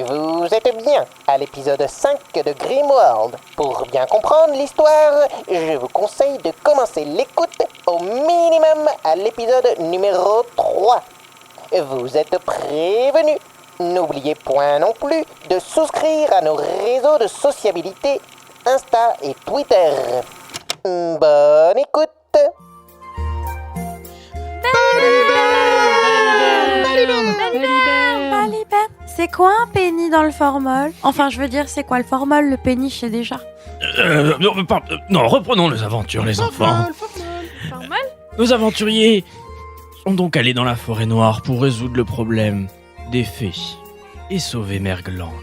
Vous êtes bien à l'épisode 5 de Grimworld. Pour bien comprendre l'histoire, je vous conseille de commencer l'écoute au minimum à l'épisode numéro 3. Vous êtes prévenus. N'oubliez point non plus de souscrire à nos réseaux de sociabilité Insta et Twitter. Bonne écoute. Balibert, c'est quoi un penny dans le formol? Enfin, je veux dire, c'est quoi le formol, le penny, je sais déjà. Non, reprenons nos aventures, les enfants. Formol? Nos aventuriers sont donc allés dans la forêt noire pour résoudre le problème des fées et sauver Mergland.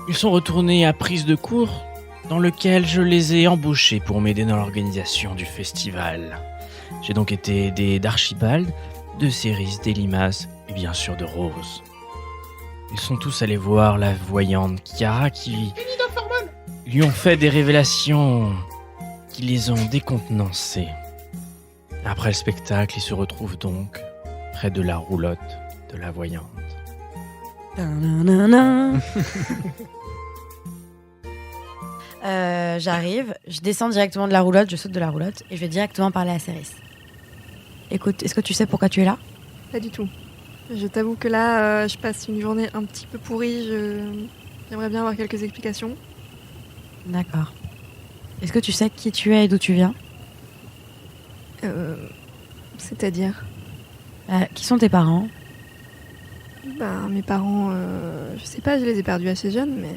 Ils sont retournés à Prise de Cour, dans lequel je les ai embauchés pour m'aider dans l'organisation du festival. J'ai donc été aidé d'Archibald, de Céris, d'Elimas et bien sûr de Rose. Ils sont tous allés voir la voyante Chiara qui lui ont fait des révélations qui les ont décontenancés. Après le spectacle, ils se retrouvent donc près de la roulotte de la voyante. J'arrive, je descends directement de la roulotte, je saute de la roulotte et je vais directement parler à Céris. Écoute, est-ce que tu sais pourquoi tu es là? Pas du tout. Je t'avoue que là, je passe une journée un petit peu pourrie. J'aimerais bien avoir quelques explications. D'accord. Est-ce que tu sais qui tu es et d'où tu viens? C'est-à-dire Qui sont tes parents? Mes parents, je sais pas, je les ai perdus assez jeunes, mais...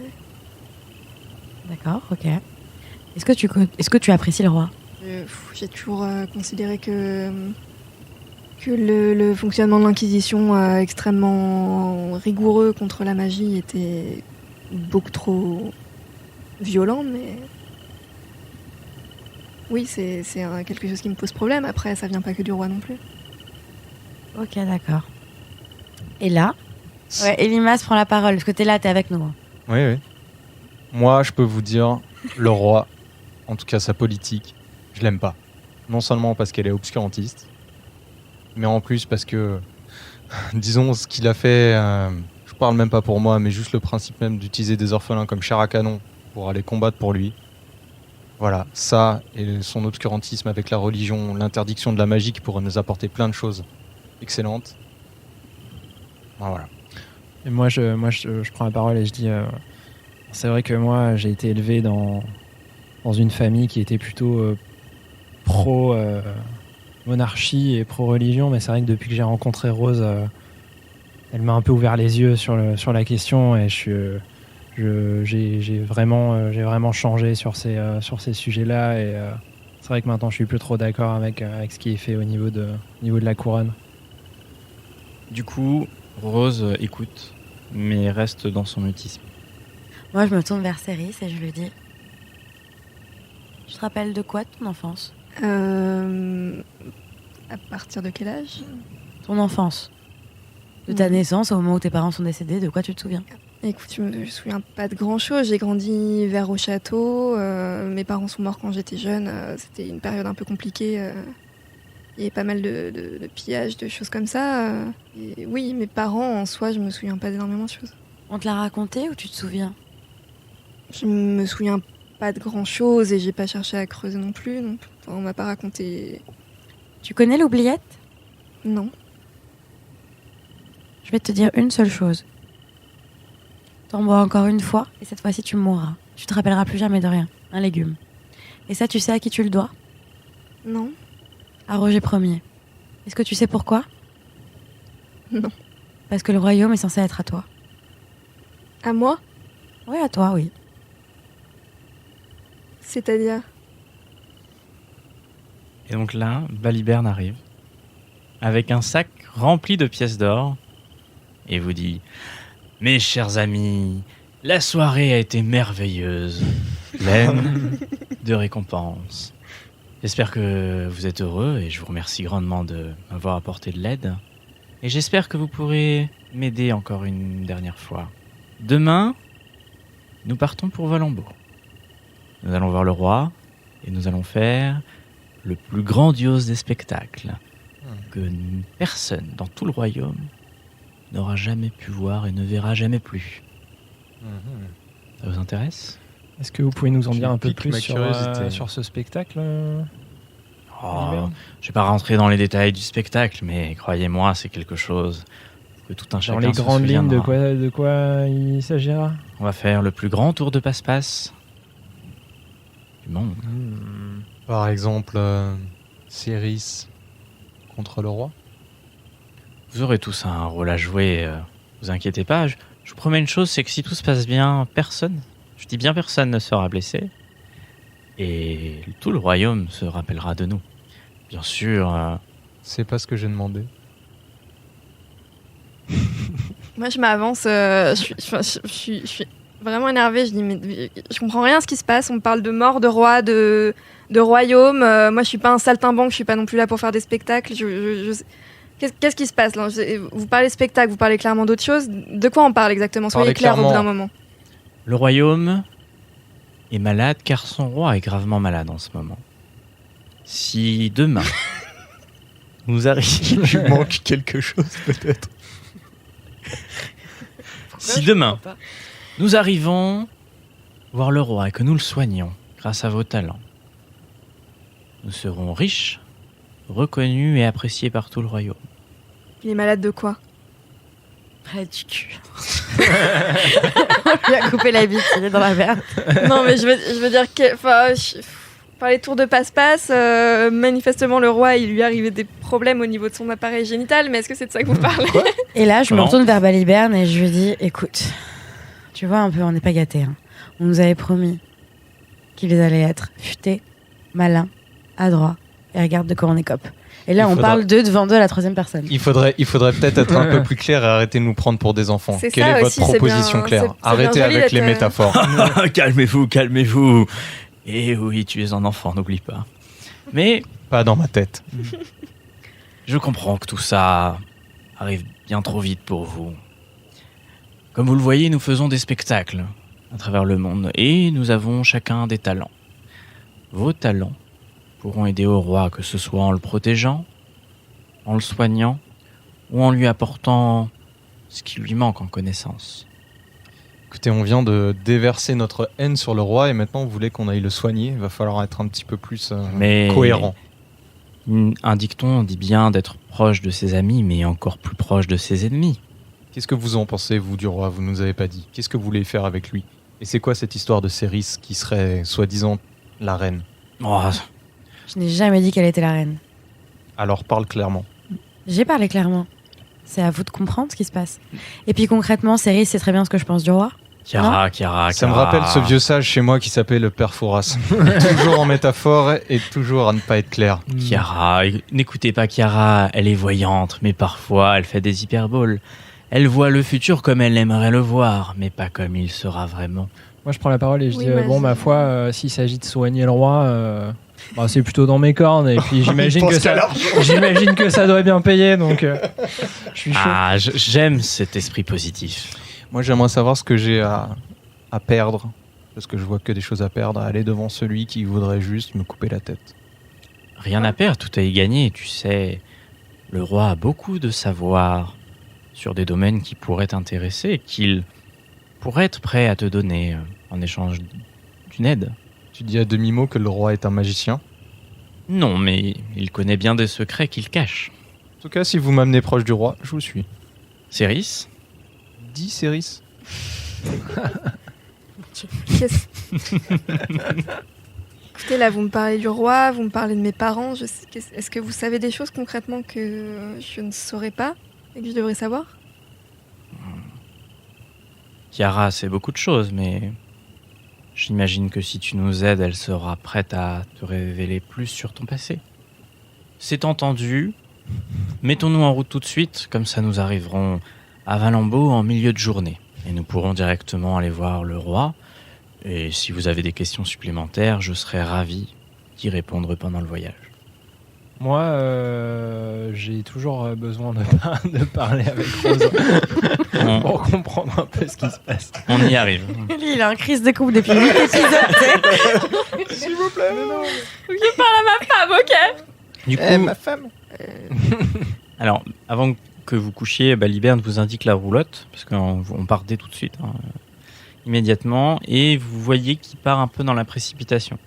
D'accord, ok. Est-ce que tu apprécies le roi? J'ai toujours considéré que le fonctionnement de l'Inquisition extrêmement rigoureux contre la magie était beaucoup trop violent, mais... Oui, c'est quelque chose qui me pose problème. Après, ça vient pas que du roi non plus. Ok, d'accord. Et là? Ouais, Elimas prend la parole, parce que t'es là, t'es avec nous. Hein. Oui. Moi, je peux vous dire, le roi, en tout cas sa politique, je l'aime pas. Non seulement parce qu'elle est obscurantiste, mais en plus parce que, disons, ce qu'il a fait, je parle même pas pour moi, mais juste le principe même d'utiliser des orphelins comme chair à canon pour aller combattre pour lui. Voilà, ça et son obscurantisme avec la religion, l'interdiction de la magie qui pourrait nous apporter plein de choses excellentes. Voilà. Et moi, je prends la parole et je dis... c'est vrai que moi, j'ai été élevé dans une famille qui était plutôt pro-monarchie et pro-religion, mais c'est vrai que depuis que j'ai rencontré Rose, elle m'a un peu ouvert les yeux sur la question et j'ai vraiment changé sur ces sujets-là et c'est vrai que maintenant je suis plus trop d'accord avec ce qui est fait au niveau de la couronne. Du coup, Rose écoute, mais reste dans son mutisme. Moi, je me tourne vers Céris et je lui dis... Tu te rappelles de quoi, ton enfance? À partir de quel âge? Ton enfance. De ta naissance, au moment où tes parents sont décédés, de quoi tu te souviens? Écoute, je me souviens pas de grand-chose. J'ai grandi vers au château. Mes parents sont morts quand j'étais jeune. C'était une période un peu compliquée. Il y avait pas mal de pillages, de choses comme ça. Et oui, mes parents, en soi, je me souviens pas d'énormément de choses. On te l'a raconté ou tu te souviens? Je me souviens pas de grand-chose et j'ai pas cherché à creuser non plus. Donc, on m'a pas raconté... Tu connais l'oubliette? Non. Je vais te dire une seule chose. T'en bois encore une fois et cette fois-ci tu mourras. Tu te rappelleras plus jamais de rien. Un légume. Et ça, tu sais à qui tu le dois? Non. À Roger Ier. Est-ce que tu sais pourquoi? Non. Parce que le royaume est censé être à toi. À moi? Oui, à toi, oui. C'est-à-dire? Et donc là, Baliberne arrive, avec un sac rempli de pièces d'or, et vous dit « Mes chers amis, la soirée a été merveilleuse, pleine de récompenses. J'espère que vous êtes heureux, et je vous remercie grandement de m'avoir apporté de l'aide. Et j'espère que vous pourrez m'aider encore une dernière fois. Demain, nous partons pour Valembourg. Nous allons voir le roi, et nous allons faire le plus grandiose des spectacles que personne dans tout le royaume n'aura jamais pu voir et ne verra jamais plus. Ça vous intéresse? Est-ce que vous pouvez nous en Tu dire un peu piques ma plus curiosité. sur ce spectacle Oh, Liberne je vais pas rentrer dans les détails du spectacle, mais croyez-moi, c'est quelque chose que tout un Dans chacun les se grandes lignes, souviendra. de quoi il s'agira? On va faire le plus grand tour de passe-passe du monde. Par exemple, Céris contre le roi. Vous aurez tous un rôle à jouer, vous inquiétez pas. Je vous promets une chose, c'est que si tout se passe bien, personne, je dis bien personne, ne sera blessé. Et tout le royaume se rappellera de nous. Bien sûr, C'est pas ce que j'ai demandé. Moi, je m'avance. Je suis vraiment énervée. Je dis, mais je comprends rien à ce qui se passe. On me parle de mort, de roi, de royaume. Moi, je suis pas un saltimbanque. Je suis pas non plus là pour faire des spectacles. Qu'est-ce qui se passe là? Vous parlez spectacle, vous parlez clairement d'autre chose. De quoi on parle exactement? Soyez Parlez clair au bout d'un clairement. moment. le royaume est malade car son roi est gravement malade en ce moment. Si demain, nous arrivons... Il manque quelque chose peut-être. Si demain, nous arrivons voir le roi et que nous le soignons grâce à vos talents, nous serons riches, reconnus et appréciés par tout le royaume. Il est malade de quoi? Près du cul. On lui a coupé la bite, il est dans la merde. Non, mais je veux dire que, par les tours de passe-passe, manifestement le roi, il lui arrivait des problèmes au niveau de son appareil génital. Mais est-ce que c'est de ça que vous parlez? Et là, je me Comment retourne vers Baliberne et je lui dis, écoute, tu vois un peu, on n'est pas gâtés. Hein. On nous avait promis qu'ils allaient être futés, malins, adroits et regarde de quoi on écope. Et là, Il on faudra- parle d'eux devant deux à la troisième personne. Il faudrait peut-être être un peu plus clair et arrêter de nous prendre pour des enfants. C'est Quelle ça est votre aussi, c'est proposition bien- claire? c'est bien Arrêtez joli avec les d'être, métaphores. Calmez-vous, calmez-vous. Et oui, tu es un enfant, n'oublie pas. Mais Pas dans ma tête. je comprends que tout ça arrive bien trop vite pour vous. Comme vous le voyez, nous faisons des spectacles à travers le monde et nous avons chacun des talents. Vos talents pourront aider au roi, que ce soit en le protégeant, en le soignant ou en lui apportant ce qui lui manque en connaissance. Écoutez, on vient de déverser notre haine sur le roi et maintenant vous voulez qu'on aille le soigner. Il va falloir être un petit peu plus Mais cohérent. un dicton dit bien d'être proche de ses amis, mais encore plus proche de ses ennemis. Qu'est-ce que vous en pensez, vous, du roi? Vous nous avez pas dit. Qu'est-ce que vous voulez faire avec lui? Et c'est quoi cette histoire de Céris qui serait soi-disant la reine? Oh, Je n'ai jamais dit qu'elle était la reine. Alors parle clairement. J'ai parlé clairement. C'est à vous de comprendre ce qui se passe. Et puis concrètement, Céris sait très bien ce que je pense du roi. Chiara. Ça me rappelle ce vieux sage chez moi qui s'appelle le père Fouras. Toujours en métaphore et toujours à ne pas être clair. Chiara, n'écoutez pas Chiara, elle est voyante, mais parfois elle fait des hyperboles. Elle voit le futur comme elle aimerait le voir, mais pas comme il sera vraiment. Moi, je prends la parole et je Oui, dis bon, vas-y. ma foi, s'il s'agit de soigner le roi, bah, c'est plutôt dans mes cordes. Et puis j'imagine que ça doit bien payer, donc je suis chaud. Ah, j'aime cet esprit positif. Moi, j'aimerais savoir ce que j'ai à perdre. Parce que je vois que des choses à perdre. À aller devant celui qui voudrait juste me couper la tête. Rien à perdre, tout à y gagner. Tu sais, le roi a beaucoup de savoir sur des domaines qui pourraient t'intéresser et qu'il pourrait être prêt à te donner en échange d'une aide. Tu dis à demi-mot que le roi est un magicien. Non, mais il connaît bien des secrets qu'il cache. En tout cas, si vous m'amenez proche du roi, je vous suis. Céris, Dis, Céris. Qu'est-ce- Écoutez, là, vous me parlez du roi, vous me parlez de mes parents. Est-ce que vous savez des choses concrètement que je ne saurais pas et que je devrais savoir? Chiara sait beaucoup de choses, mais j'imagine que si tu nous aides, elle sera prête à te révéler plus sur ton passé. C'est entendu. Mettons-nous en route tout de suite, comme ça nous arriverons à Valambeau en milieu de journée. Et nous pourrons directement aller voir le roi. Et si vous avez des questions supplémentaires, je serai ravi d'y répondre pendant le voyage. Moi, j'ai toujours besoin de parler avec Rose pour comprendre un peu ce qui se passe. On y arrive. Lui, il a un crise de couple depuis 8 épisodes. S'il vous plaît, mais non. Je parle à ma femme, ok? Du coup, ma femme. alors, avant que vous couchiez, Baliberne vous indique la roulotte, parce qu'on part dès tout de suite. Hein. immédiatement et vous voyez qu'il part un peu dans la précipitation.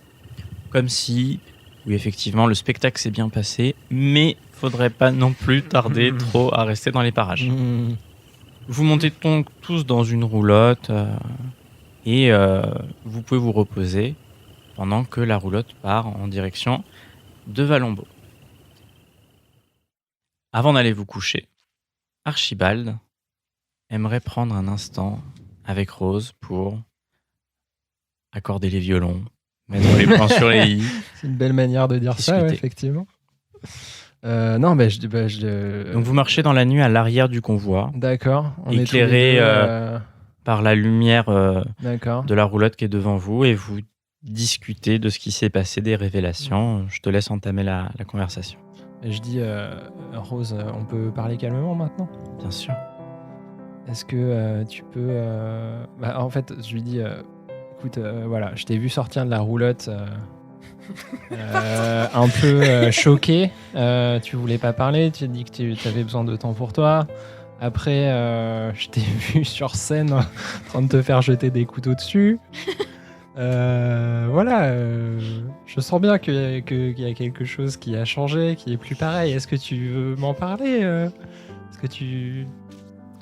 Comme si, oui, effectivement, le spectacle s'est bien passé, mais faudrait pas non plus tarder trop à rester dans les parages. Vous montez donc tous dans une roulotte et vous pouvez vous reposer pendant que la roulotte part en direction de Valombo. Avant d'aller vous coucher, Archibald aimerait prendre un instant avec Rose pour accorder les violons, mettre les points sur les i. C'est une belle manière de dire ça, ouais, Discuter. effectivement. Non, bah, Donc vous marchez dans la nuit à l'arrière du convoi, D'accord. On est éclairé, tous les deux, par la lumière D'accord. de la roulotte qui est devant vous et vous discutez de ce qui s'est passé, des révélations. Je te laisse entamer la conversation. Et je dis, Rose, on peut parler calmement maintenant? Bien sûr. Est-ce que tu peux... Bah, en fait, je lui dis, écoute, voilà, je t'ai vu sortir de la roulotte un peu choqué. Tu voulais pas parler, tu as dit que tu avais besoin de temps pour toi. Après, je t'ai vu sur scène en train de te faire jeter des couteaux dessus. Voilà, je sens bien qu'il y a quelque chose qui a changé, qui est plus pareil. Est-ce que tu veux m'en parler? Est-ce que tu...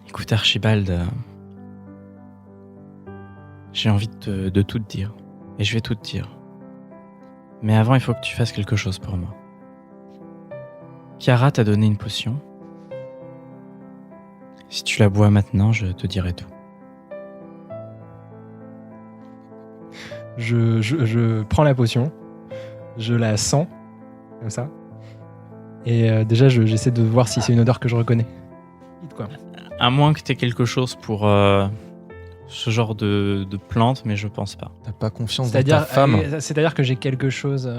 Écoute Archibald, j'ai envie de tout te dire. Et je vais tout te dire. Mais avant, il faut que tu fasses quelque chose pour moi. Chiara t'a donné une potion. Si tu la bois maintenant, je te dirai tout. Je prends la potion, je la sens, comme ça. Et déjà, j'essaie de voir si c'est une odeur que je reconnais. Quoi. À moins que t'aies quelque chose pour ce genre de plante, mais je pense pas. T'as pas confiance dans ta femme. C'est-à-dire que j'ai quelque chose...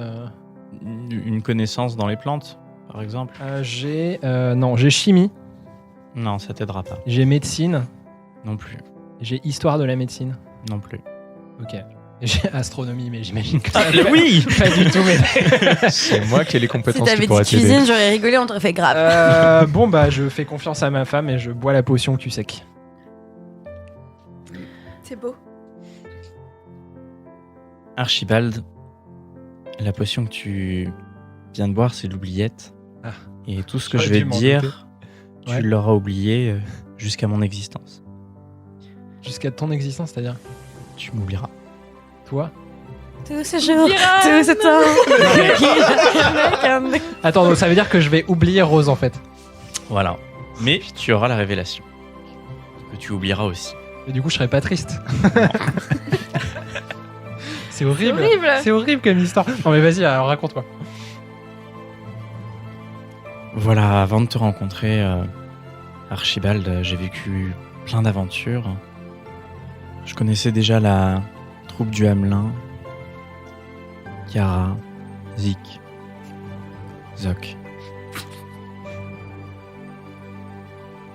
Une connaissance dans les plantes, par exemple? J'ai chimie, Non, ça t'aidera pas. j'ai médecine, Non plus. j'ai histoire de la médecine. Non plus. Ok. Et j'ai astronomie, mais j'imagine que Oui. pas du tout m'aider. C'est moi qui ai les Si compétences t'avais qui dit pourraient t'aider. cuisine, j'aurais rigolé, on t'aurait fait grave. Bon, bah, je fais confiance à ma femme et je bois la potion cul sec. C'est beau. Archibald, la potion que tu viens de boire, c'est l'oubliette. Ah. Et tout ce que J'aurais je vais dû te m'en dire, douter. tu Ouais. l'auras oublié jusqu'à mon existence. Jusqu'à ton existence, c'est-à-dire Tu m'oublieras. toi. Tout ce jour, tout ce temps. Attends, donc ça veut dire que je vais oublier Rose en fait. Voilà. Mais tu auras la révélation. Que tu oublieras aussi. Et du coup, je serais pas triste. C'est horrible. horrible. C'est horrible comme histoire. Non mais vas-y, alors raconte-moi. Voilà, avant de te rencontrer, Archibald, j'ai vécu plein d'aventures. Je connaissais déjà la troupe du Hamelin, Chiara, Zik, Zoc.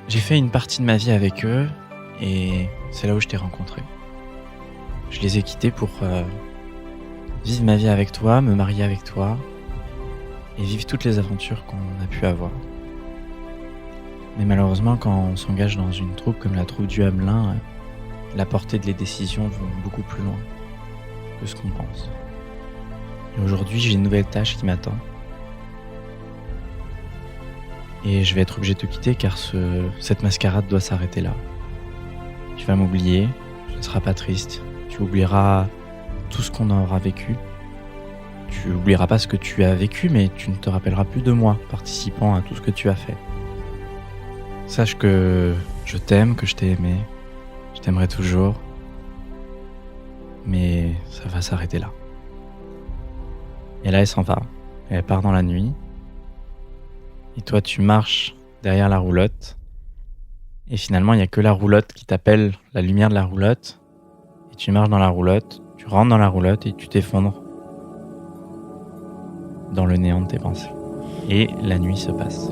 J'ai fait une partie de ma vie avec eux et c'est là où je t'ai rencontré. Je les ai quittés pour vivre ma vie avec toi, me marier avec toi et vivre toutes les aventures qu'on a pu avoir. Mais malheureusement, quand on s'engage dans une troupe comme la troupe du Hamelin, la portée des décisions vont beaucoup plus loin que ce qu'on pense. Et aujourd'hui, j'ai une nouvelle tâche qui m'attend. Et je vais être obligé de te quitter car cette mascarade doit s'arrêter là. Tu vas m'oublier, tu ne seras pas triste, tu oublieras tout ce qu'on aura vécu. Tu oublieras pas ce que tu as vécu, mais tu ne te rappelleras plus de moi, participant à tout ce que tu as fait. Sache que je t'aime, que je t'ai aimé, je t'aimerai toujours, mais ça va s'arrêter là. Et là, elle s'en va, elle part dans la nuit, et toi, tu marches derrière la roulotte, et finalement, il n'y a que la roulotte qui t'appelle, la lumière de la roulotte, et tu marches dans la roulotte, tu rentres dans la roulotte, et tu t'effondres dans le néant de tes pensées. Et la nuit se passe.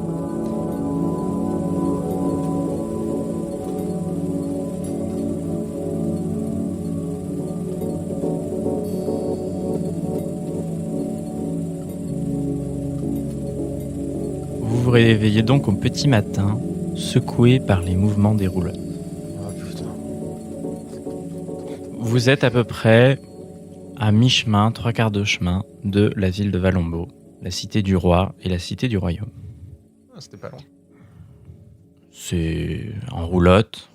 Vous vous réveillez donc au petit matin, secoué par les mouvements des roulottes. Oh putain. Vous êtes à peu près à mi-chemin, 3/4 de chemin de la ville de Valombo, la cité du roi et la cité du royaume. Ah, c'était pas loin. C'est en roulotte.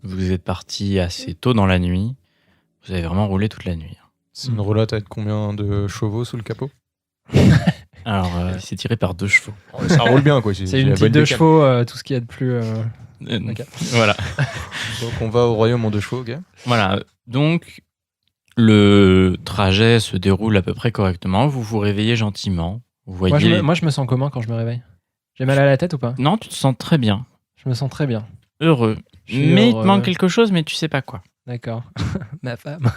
Vous êtes parti assez tôt dans la nuit. Vous avez vraiment roulé toute la nuit. C'est une roulotte avec combien de chevaux sous le capot? Alors, c'est tiré par 2 chevaux. Ça roule bien, quoi. C'est une petite 2 chevaux, tout ce qu'il y a de plus. Ok. Voilà. Donc on va au royaume en 2 chevaux, ok. Voilà. Donc, le trajet se déroule à peu près correctement. Vous vous réveillez gentiment. Vous voyez... Moi, je me sens comment quand je me réveille? J'ai mal à la tête ou pas? Non, tu te sens très bien. Je me sens très bien. Heureux. Je suis Mais il te heureux. manque quelque chose, mais tu sais pas quoi. D'accord. Ma femme.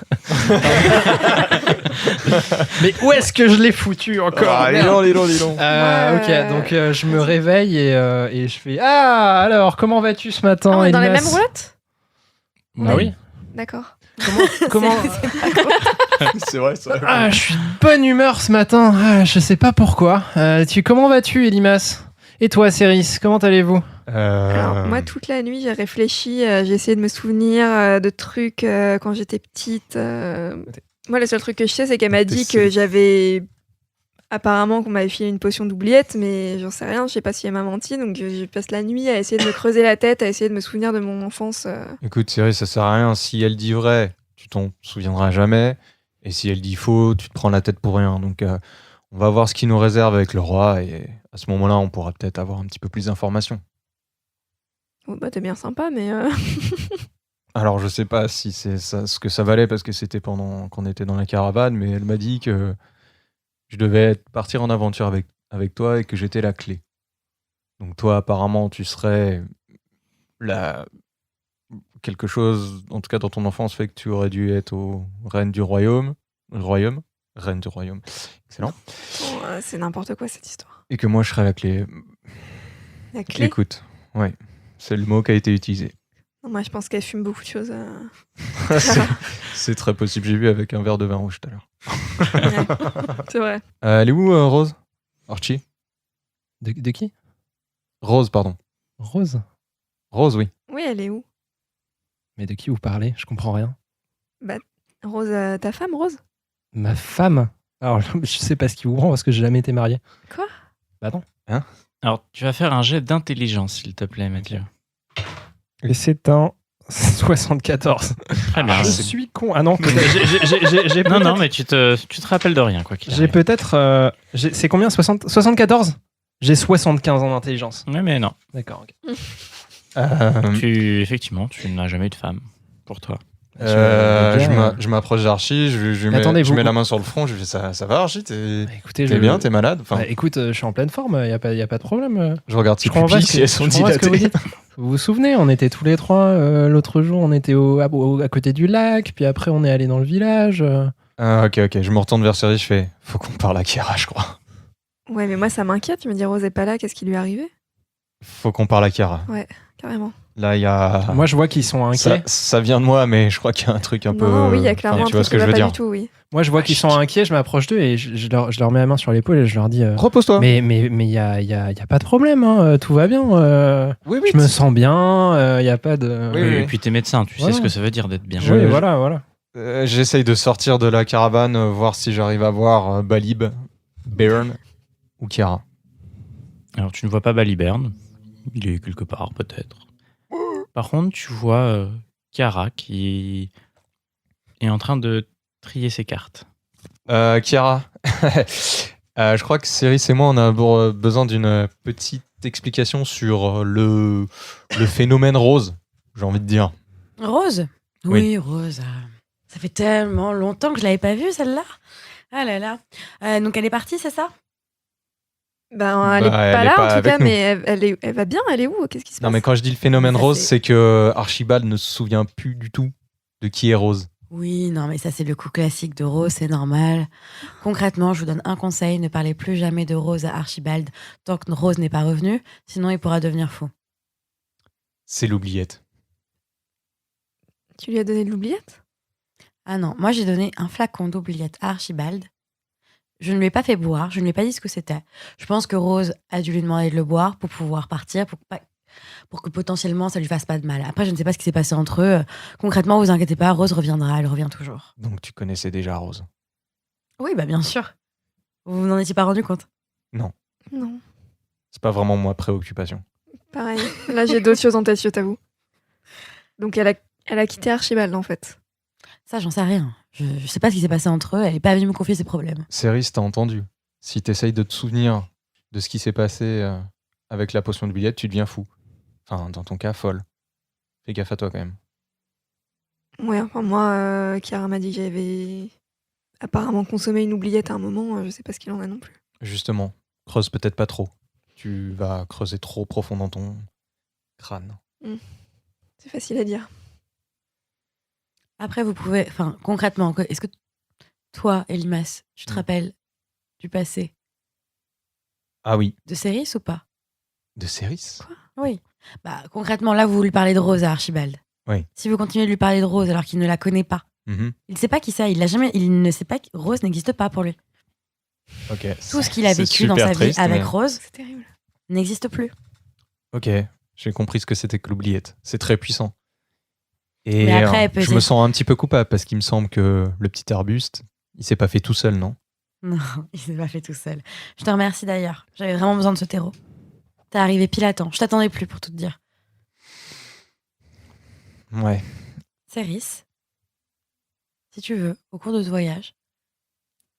Mais où est-ce que je l'ai foutu encore? Merde. dis donc. Ok, donc je me réveille et je fais Ah, alors, comment vas-tu ce matin? on est dans les Elimas mêmes roulottes? Ah oui. D'accord. Comment C'est vrai, ça. Ah, je suis de bonne humeur ce matin. Ah, je sais pas pourquoi. Comment vas-tu, Elimas? Et toi, Céris, comment allez-vous? Alors, moi, toute la nuit, j'ai réfléchi, j'ai essayé de me souvenir de trucs quand j'étais petite. Moi, le seul truc que je sais, c'est qu'elle m'a dit que j'avais... Apparemment, qu'on m'avait filé une potion d'oubliette, mais j'en sais rien, je sais pas si elle m'a menti, donc je passe la nuit à essayer de me creuser la tête, à essayer de me souvenir de mon enfance. Écoute, Cyril, ça sert à rien. Si elle dit vrai, tu t'en souviendras jamais. Et si elle dit faux, tu te prends la tête pour rien. Donc, on va voir ce qu'il nous réserve avec le roi. Et à ce moment-là, on pourra peut-être avoir un petit peu plus d'informations. Oh, bah, t'es bien sympa, mais... Alors, je sais pas si c'est ça, ce que ça valait parce que c'était pendant qu'on était dans la caravane, mais elle m'a dit que je devais partir en aventure avec toi et que j'étais la clé. Donc, toi, apparemment, tu serais quelque chose, en tout cas dans ton enfance, fait que tu aurais dû être reine du royaume. Reine du royaume. Excellent. Bon, c'est n'importe quoi, cette histoire. Et que moi, je serais la clé. La clé? Écoute, ouais, c'est le mot qui a été utilisé. Non, moi, je pense qu'elle fume beaucoup de choses. C'est très possible. J'ai vu avec un verre de vin rouge tout à l'heure. Ouais, c'est vrai. Elle est où, Rose? Archie? De qui? Rose, pardon. Rose? Rose, oui. Oui, elle est où? Mais de qui vous parlez? Je comprends rien. Rose, ta femme, Rose? Ma femme? Alors, je sais pas ce qui vous prend parce que j'ai jamais été marié. Quoi? Bah non. Alors, tu vas faire un jet d'intelligence, s'il te plaît, Mathieu. Et c'est un 74. Très bien. Je suis con. Ah non, j'ai Non, non, peut-être- mais tu te rappelles de rien, quoi qu'il j'ai arrive. peut-être. C'est combien? 74? J'ai 75 en intelligence. Ouais, mais non. D'accord, ok. Effectivement, tu n'as jamais eu de femme pour toi. Je m'approche d'Archie, je Attendez, mets vous- la main sur le front, je lui fais ça va Archie, t'es Bah, écoutez, bien, t'es malade? Enfin, Bah, écoute, je suis en pleine forme, y a pas de problème. je regarde ses Je comprends pas pupilles ce si que- elles sont je comprends pas ce que vous dilatées. dites. Vous vous souvenez, on était tous les trois l'autre jour, on était à côté du lac, puis après on est allé dans le village. Ah, ok, je me retourne vers Cyril, je fais faut qu'on parle à Kira, je crois. Ouais, mais moi, ça m'inquiète. Tu me dis, Rose est pas là, qu'est-ce qui lui est arrivé? Faut qu'on parle à Kira. Carrément. Là, il y a. Moi je vois qu'ils sont inquiets. Ça vient de moi, mais je crois qu'il y a un truc un peu. Non, oui, il y a clairement enfin, un tu vois truc ce que qui je va veux pas dire. du tout, oui. Moi je vois qu'ils sont inquiets, je m'approche d'eux et je leur mets la main sur l'épaule et je leur dis Repose-toi. mais y a pas de problème, hein, tout va bien. Oui, Je me sens bien, y a pas de. Oui, Et puis t'es médecin, tu Voilà. sais ce que ça veut dire d'être bien. Oui, voilà. J'essaye de sortir de la caravane, voir si j'arrive à voir Balib, Bairn ou Kira. Alors tu ne vois pas Baliberne, il est quelque part peut-être. Par contre, tu vois Chiara qui est en train de trier ses cartes. Kira, je crois que Céris et moi, on a besoin d'une petite explication sur le phénomène rose, j'ai envie de dire. Rose? Oui. Oui, Rose. Ça fait tellement longtemps que je l'avais pas vue, celle-là. Ah là là. Donc elle est partie, c'est ça? Ben, elle est Bah, pas elle est là, pas en tout avec cas, nous. mais elle va bien, elle est où? Qu'est-ce qui se passe? Non, mais quand je dis le phénomène Ça, rose, c'est- c'est que Archibald ne se souvient plus du tout de qui est Rose. Oui, non, mais ça c'est le coup classique de Rose, c'est normal. Concrètement, je vous donne un conseil, ne parlez plus jamais de Rose à Archibald tant que Rose n'est pas revenue, sinon il pourra devenir fou. C'est l'oubliette. Tu lui as donné de l'oubliette? Ah non, moi j'ai donné un flacon d'oubliette à Archibald. Je ne lui ai pas fait boire, je ne lui ai pas dit ce que c'était. Je pense que Rose a dû lui demander de le boire pour pouvoir partir, pour pas pour que potentiellement ça lui fasse pas de mal. Après, je ne sais pas ce qui s'est passé entre eux. Concrètement, vous inquiétez pas, Rose reviendra, elle revient toujours. Donc tu connaissais déjà Rose. Oui, bah bien sûr. Vous n'en étiez pas rendu compte? Non, C'est pas vraiment ma préoccupation. pareil. Là, j'ai d'autres choses en tête, je t'avoue. Donc, elle a quitté Archibald, en fait. Ça, j'en sais rien. Je sais pas ce qui s'est passé entre eux, elle est pas venue me confier ses problèmes. Céris, t'as entendu. Si t'essayes de te souvenir de ce qui s'est passé avec la potion de billette, tu deviens fou. Enfin, dans ton cas, folle. Fais gaffe à toi quand même. Ouais, enfin, moi, Chiara m'a dit que j'avais apparemment consommé une oubliette à un moment. Je sais pas ce qu'il en a non plus. Justement, creuse peut-être pas trop. Tu vas creuser trop profond dans ton crâne. C'est facile à dire. Après, vous pouvez... Enfin, concrètement, est-ce que toi, Elimas, tu te rappelles du passé Ah oui, de Céris ou pas? de Céris. Oui. Bah, concrètement, là, vous lui parlez de Rose à Archibald. Oui. Si vous continuez de lui parler de Rose alors qu'il ne la connaît pas, Mhm. il ne sait pas qui c'est, il ne sait pas que Rose n'existe pas pour lui. Ok. Tout ce qu'il a C'est vécu dans super sa triste, vie avec mais- Rose C'est terrible. n'existe plus. Ok, j'ai compris ce que c'était que l'oubliette. C'est très puissant. Et Mais après, elle peut je me essayer- sens un petit peu coupable parce qu'il me semble que le petit arbuste, il s'est pas fait tout seul, non? Non, il s'est pas fait tout seul. Je te remercie d'ailleurs. J'avais vraiment besoin de ce terreau. T'es arrivé pile à temps. Je t'attendais plus pour tout te dire. Ouais. Céris, si tu veux, au cours de ce voyage,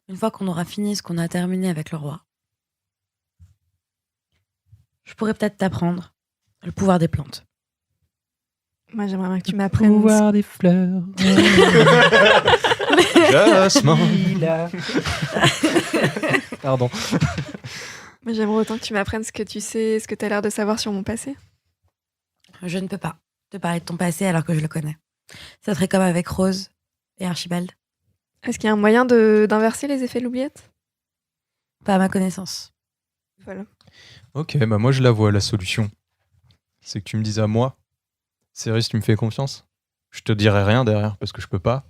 une fois qu'on aura fini ce qu'on a terminé avec le roi, je pourrais peut-être t'apprendre le pouvoir des plantes. Moi, j'aimerais bien que tu m'apprennes. Pouvoir des fleurs. Jasmin. Pardon. Moi, j'aimerais autant que tu m'apprennes ce que tu sais, ce que tu as l'air de savoir sur mon passé. Je ne peux pas te parler de ton passé alors que je le connais. Ça serait comme avec Rose et Archibald. Est-ce qu'il y a un moyen d'inverser les effets de l'oubliette? Pas à ma connaissance. Voilà. Ok, bah moi je la vois la solution. C'est que tu me dises à moi, Céris, tu me fais confiance? Je te dirai rien derrière parce que je peux pas.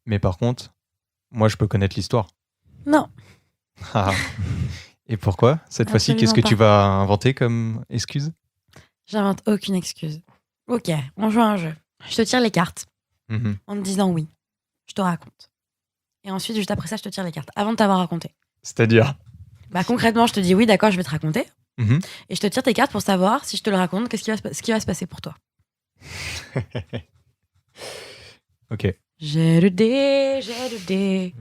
Mais par contre, moi je peux connaître l'histoire. Non, Ah. Et pourquoi? Cette fois-ci, Absolument qu'est-ce que pas. tu vas inventer comme excuse? j'invente aucune excuse. Ok, on joue à un jeu. Je te tire les cartes Mhm. en te disant oui. Je te raconte. Et ensuite, juste après ça, je te tire les cartes avant de t'avoir raconté. C'est-à-dire? Bah concrètement, je te dis oui, d'accord, je vais te raconter. Mhm. Et je te tire tes cartes pour savoir si je te le raconte, ce qui va se passer pour toi. Ok. J'ai le dé, j'ai le dé.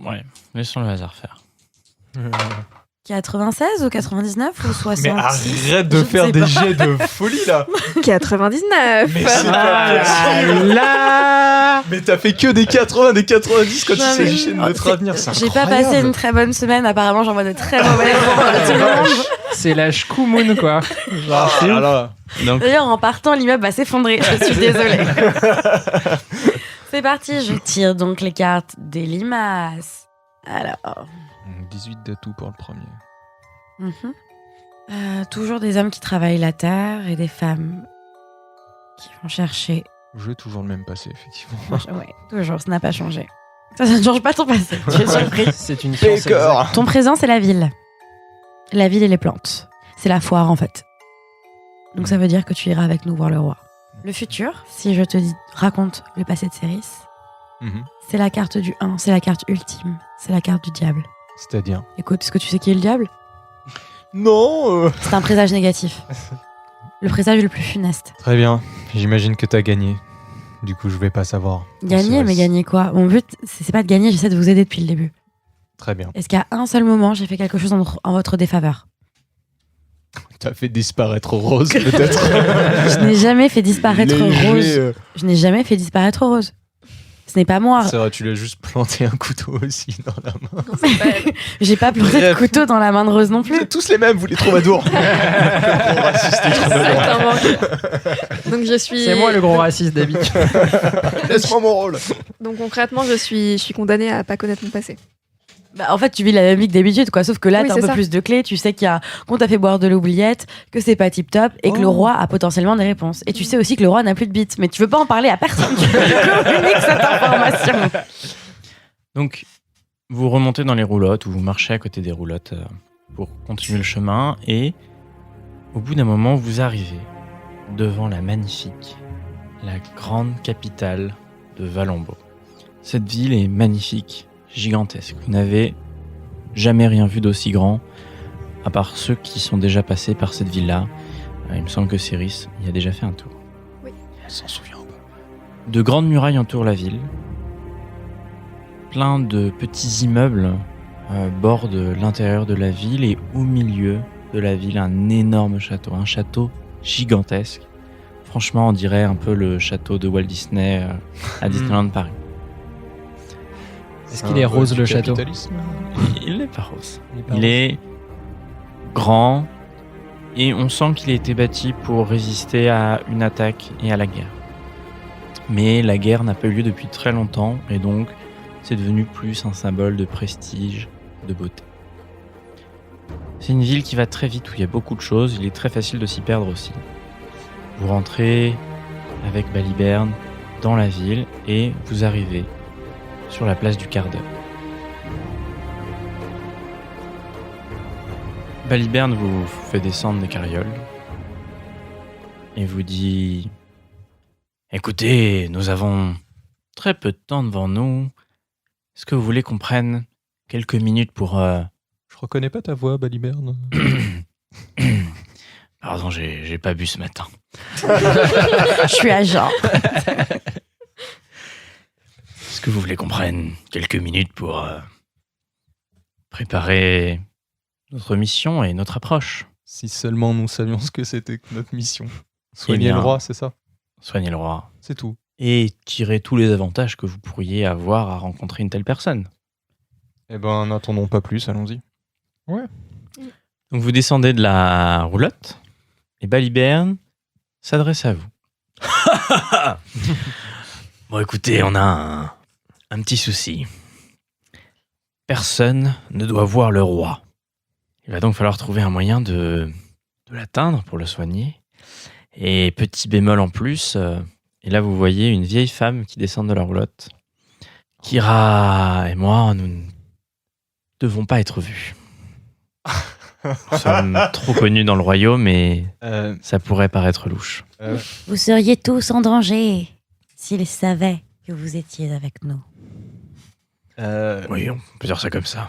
Ouais, laissons le hasard faire. 96 ou 99 ou 66? Mais arrête Je de ne faire sais des pas. jets de folie là! 99. Mais c'est pas possible! Là Mais t'as fait que des 80, des 90 quand il Non, mais- s'agissait de notre avenir, c'est J'ai pas incroyable. passé une très bonne semaine, apparemment j'envoie de très mauvais mots à tout le monde. C'est la Shkumun, quoi. Genre, c'est Ah ouf. là. Donc, D'ailleurs, en partant, l'immeuble va s'effondrer. Je suis désolée. C'est parti, je tire donc les cartes des limaces. Alors, 18 d'atouts pour le premier. toujours des hommes qui travaillent la terre et des femmes qui vont chercher. J'ai toujours le même passé, effectivement. Ouais, toujours, ça n'a pas changé. Ça ne change pas ton passé, tu es surpris. C'est une science exacte. D'accord! Ton présent, c'est la ville. La ville et les plantes. C'est la foire, en fait. Donc ça veut dire que tu iras avec nous voir le roi. Le futur, si je te dis, raconte le passé de Céris, Mhm. c'est la carte du 1, c'est la carte ultime, c'est la carte du diable. C'est-à-dire? Écoute, est-ce que tu sais qui est le diable? Non! C'est un présage négatif. Le présage le plus funeste. Très bien, j'imagine que t'as gagné. Du coup, je vais pas savoir. Gagner, Céris. mais gagner quoi? Mon but, c'est pas de gagner, j'essaie de vous aider depuis le début. Très bien. Est-ce qu'à un seul moment, j'ai fait quelque chose en votre défaveur? T'as fait disparaître Rose, peut-être? Je n'ai jamais fait disparaître Léger, Rose. Je n'ai jamais fait disparaître Rose. Ce n'est pas moi. C'est vrai, tu lui as juste planté un couteau aussi dans la main. Non, c'est pas elle. J'ai pas planté de Bref. couteau dans la main de Rose non Vous plus. êtes tous les mêmes, vous les troubadours. Le gros raciste, les troubadours. Exactement. Donc je suis. C'est moi le gros raciste d'habitude. Laisse-moi mon rôle. Donc concrètement, je suis condamnée à pas connaître mon passé. Bah, en fait, tu vis la même vie que d'habitude, quoi. Sauf que là, Oui, t'as un c'est peu ça. plus de clés. Tu sais qu'on t'a fait boire de l'oubliette, que c'est pas tip top et que le roi a potentiellement des réponses. Et tu sais aussi que le roi n'a plus de bite. Mais tu veux pas en parler à personne. Tu communiques cette information. donc, vous remontez dans les roulottes ou vous marchez à côté des roulottes pour continuer le chemin et Au bout d'un moment, vous arrivez devant la magnifique, la grande capitale de Valambo. Cette ville est magnifique, gigantesque. Vous n'avez jamais rien vu d'aussi grand, à part ceux qui sont déjà passés par cette ville-là. Il me semble que Céris y a déjà fait un tour. Oui. On s'en souvient pas. De grandes murailles entourent la ville. Plein de petits immeubles bordent l'intérieur de la ville et au milieu de la ville, un énorme château. Un château gigantesque. Franchement, on dirait un peu le château de Walt Disney à Disneyland Paris. Est-ce qu'il est rose le château? Il n'est pas rose. pas Il est grand et on sent qu'il a été bâti pour résister à une attaque et à la guerre. Mais la guerre n'a pas eu lieu depuis très longtemps et donc c'est devenu plus un symbole de prestige, de beauté. C'est une ville qui va très vite où il y a beaucoup de choses, il est très facile de s'y perdre aussi. Vous rentrez avec Baliberne dans la ville et vous arrivez sur la place du quart d'heure. Baliberne vous fait descendre des carrioles et vous dit « Écoutez, nous avons très peu de temps devant nous. Est-ce que vous voulez qu'on prenne quelques minutes pour... Je reconnais pas ta voix, Baliberne. Pardon, j'ai pas bu ce matin. Je suis agent. Est-ce que vous voulez qu'on prenne quelques minutes pour préparer notre mission et notre approche? Si seulement nous savions ce que c'était que notre mission. Soigner bien, le roi, c'est ça? Soignez le roi. C'est tout. Et tirer tous les avantages que vous pourriez avoir à rencontrer une telle personne. Eh ben, n'attendons pas plus, allons-y. Donc vous descendez de la roulotte et Baliberne s'adresse à vous. Bon, écoutez, on a un petit souci. Personne ne doit voir le roi. Il va donc falloir trouver un moyen de l'atteindre pour le soigner. Et petit bémol en plus, et là vous voyez une vieille femme qui descend de la roulotte. Kira et moi, nous ne devons pas être vus. Nous sommes trop connus dans le royaume et ça pourrait paraître louche. Vous seriez tous en danger s'ils savaient que vous étiez avec nous. Oui, on peut dire ça comme ça.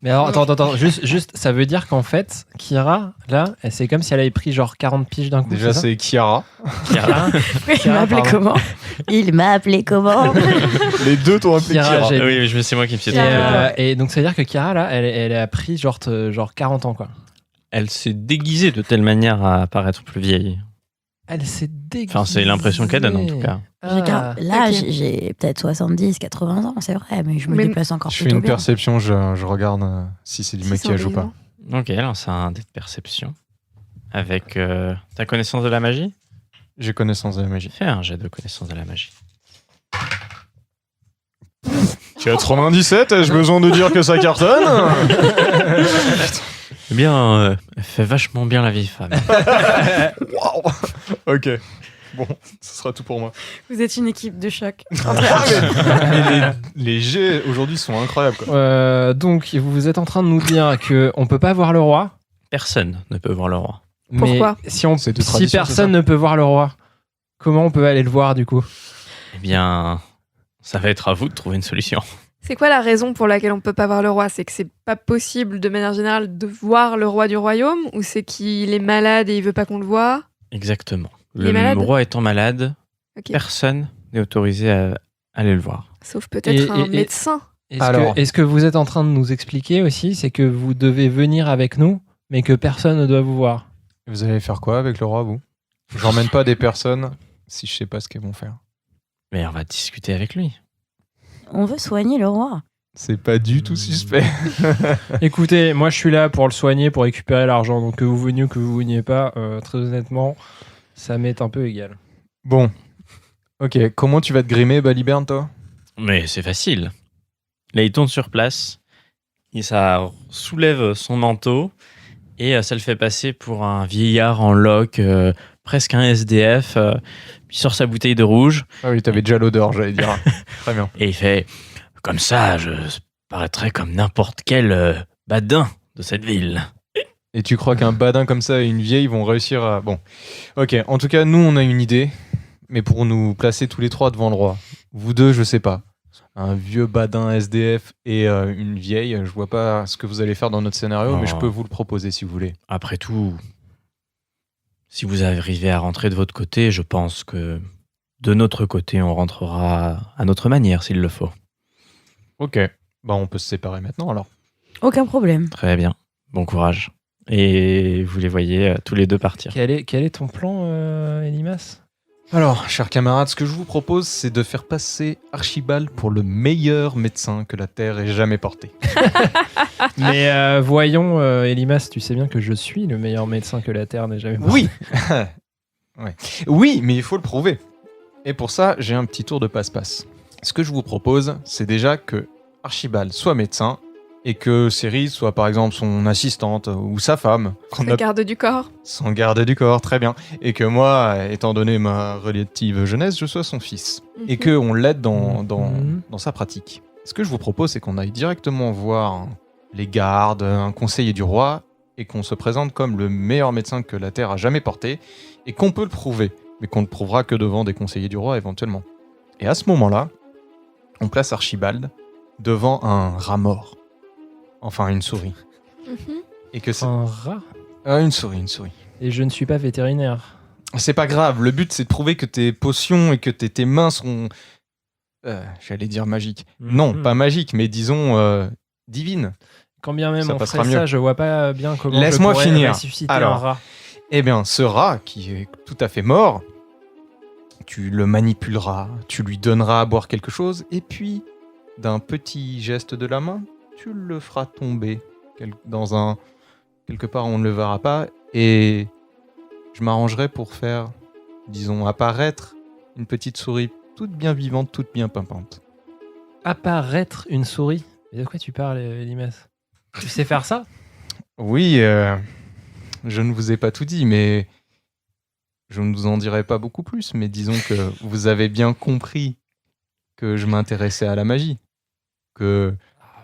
Mais alors, attends, juste, ça veut dire qu'en fait, Kira, là, c'est comme si elle avait pris genre 40 piges d'un coup. Déjà, c'est Kiara. Kira, Il m'a appelé comment? Il m'a appelé comment? Les deux t'ont appelé Kiara, Kiara. j'ai- oui, c'est moi qui me suis Et donc, ça veut dire que Kira, là, elle a pris genre 40 ans, quoi. Elle s'est déguisée de telle manière à paraître plus vieille. Elle s'est déguisée. Enfin, c'est l'impression qu'elle donne en tout cas. Là, ok. j'ai peut-être 70, 80 ans, c'est vrai, mais je me Mais- déplace encore Je fais plutôt une bien. perception, je regarde si c'est du Si c'est maquillage ou pas. intelligent. Ok, lance un dé de perception. Avec ta connaissance de la magie? J'ai connaissance de la magie. Fais un jet de connaissance de la magie. 97, ai-je besoin de dire que ça cartonne? Eh bien, elle fait vachement bien la vieille femme. Waouh. Ok. Bon, ce sera tout pour moi. Vous êtes une équipe de choc. Mais les jets aujourd'hui sont incroyables, quoi. Donc, vous êtes en train de nous dire qu'on peut pas voir le roi. Personne ne peut voir le roi. Pourquoi? Mais C'est de si tradition, personne c'est ne peut voir le roi, comment on peut aller le voir du coup? Eh bien, ça va être à vous de trouver une solution. C'est quoi la raison pour laquelle on peut pas voir le roi? C'est que c'est pas possible de manière générale de voir le roi du royaume, ou c'est qu'il est malade et il veut pas qu'on le voie? Exactement. Il est malade? Le roi étant malade, Ok. personne n'est autorisé à aller le voir. Sauf peut-être un Et- médecin. Alors. Est-ce que vous êtes en train de nous expliquer aussi, c'est que vous devez venir avec nous, mais que personne ne doit vous voir? Vous allez faire quoi avec le roi, vous? J'emmène pas des personnes si je sais pas ce qu'elles vont faire. Mais on va discuter avec lui. On veut soigner le roi. C'est pas du tout suspect. Écoutez, moi je suis là pour le soigner, pour récupérer l'argent, donc que vous veniez ou que vous veniez pas, très honnêtement, ça m'est un peu égal. Bon. Ok, comment tu vas te grimer, Baliberne, toi? Mais c'est facile. Là, il tourne sur place, et ça soulève son manteau, et ça le fait passer pour un vieillard en loques, presque un SDF. Puis il sort sa bouteille de rouge, Ah oui, t'avais déjà l'odeur, j'allais dire. Très bien. et il fait « Comme ça, je paraîtrais comme n'importe quel badin de cette ville. Et tu crois qu'un badin comme ça et une vieille vont réussir à... Bon, ok. En tout cas, nous, on a une idée. Mais pour nous placer tous les trois devant le roi, vous deux, je sais pas. Un vieux badin SDF et une vieille, je vois pas ce que vous allez faire dans notre scénario, mais je peux vous le proposer si vous voulez. Après tout, si vous arrivez à rentrer de votre côté, je pense que de notre côté, on rentrera à notre manière s'il le faut. Ok. Bah, on peut se séparer maintenant alors. Aucun problème. Très bien. Bon courage. Et vous les voyez tous les deux partir. Quel est ton plan, Elimas? Alors, chers camarades, ce que je vous propose, c'est de faire passer Archibald pour le meilleur médecin que la Terre ait jamais porté. Mais voyons, Elimas, tu sais bien que je suis le meilleur médecin que la Terre n'ait jamais porté. Oui. Ouais. Oui, mais il faut le prouver. Et pour ça, j'ai un petit tour de passe-passe. Ce que je vous propose, c'est déjà que Archibald soit médecin et que Céris soit par exemple son assistante ou sa femme. La garde du corps. Son garde du corps, très bien. Et que moi, étant donné ma relative jeunesse, je sois son fils. Et qu'on l'aide dans sa pratique. Ce que je vous propose, c'est qu'on aille directement voir les gardes, un conseiller du roi, et qu'on se présente comme le meilleur médecin que la Terre a jamais porté, et qu'on peut le prouver, mais qu'on ne le prouvera que devant des conseillers du roi éventuellement. Et à ce moment-là, on place Archibald devant un rat mort. Enfin, une souris. Et que c'est... Un rat? Une souris. Et je ne suis pas vétérinaire. C'est pas grave, le but c'est de prouver que tes potions et que tes mains sont... j'allais dire magiques. Non, pas magiques, mais disons divines. Quand bien même Ça on passera ferait mieux. ça, je vois pas bien comment Laisse-moi je pourrais finir. ressusciter Alors. un rat. Eh bien, ce rat qui est tout à fait mort, tu le manipuleras, tu lui donneras à boire quelque chose, et puis, d'un petit geste de la main, tu le feras tomber quelque part où on ne le verra pas, et je m'arrangerai pour faire, disons, apparaître une petite souris toute bien vivante, toute bien pimpante. Apparaître une souris? Mais de quoi tu parles, Elimas? Tu sais faire ça? Oui, je ne vous ai pas tout dit, mais je ne vous en dirai pas beaucoup plus, mais disons que vous avez bien compris que je m'intéressais à la magie, que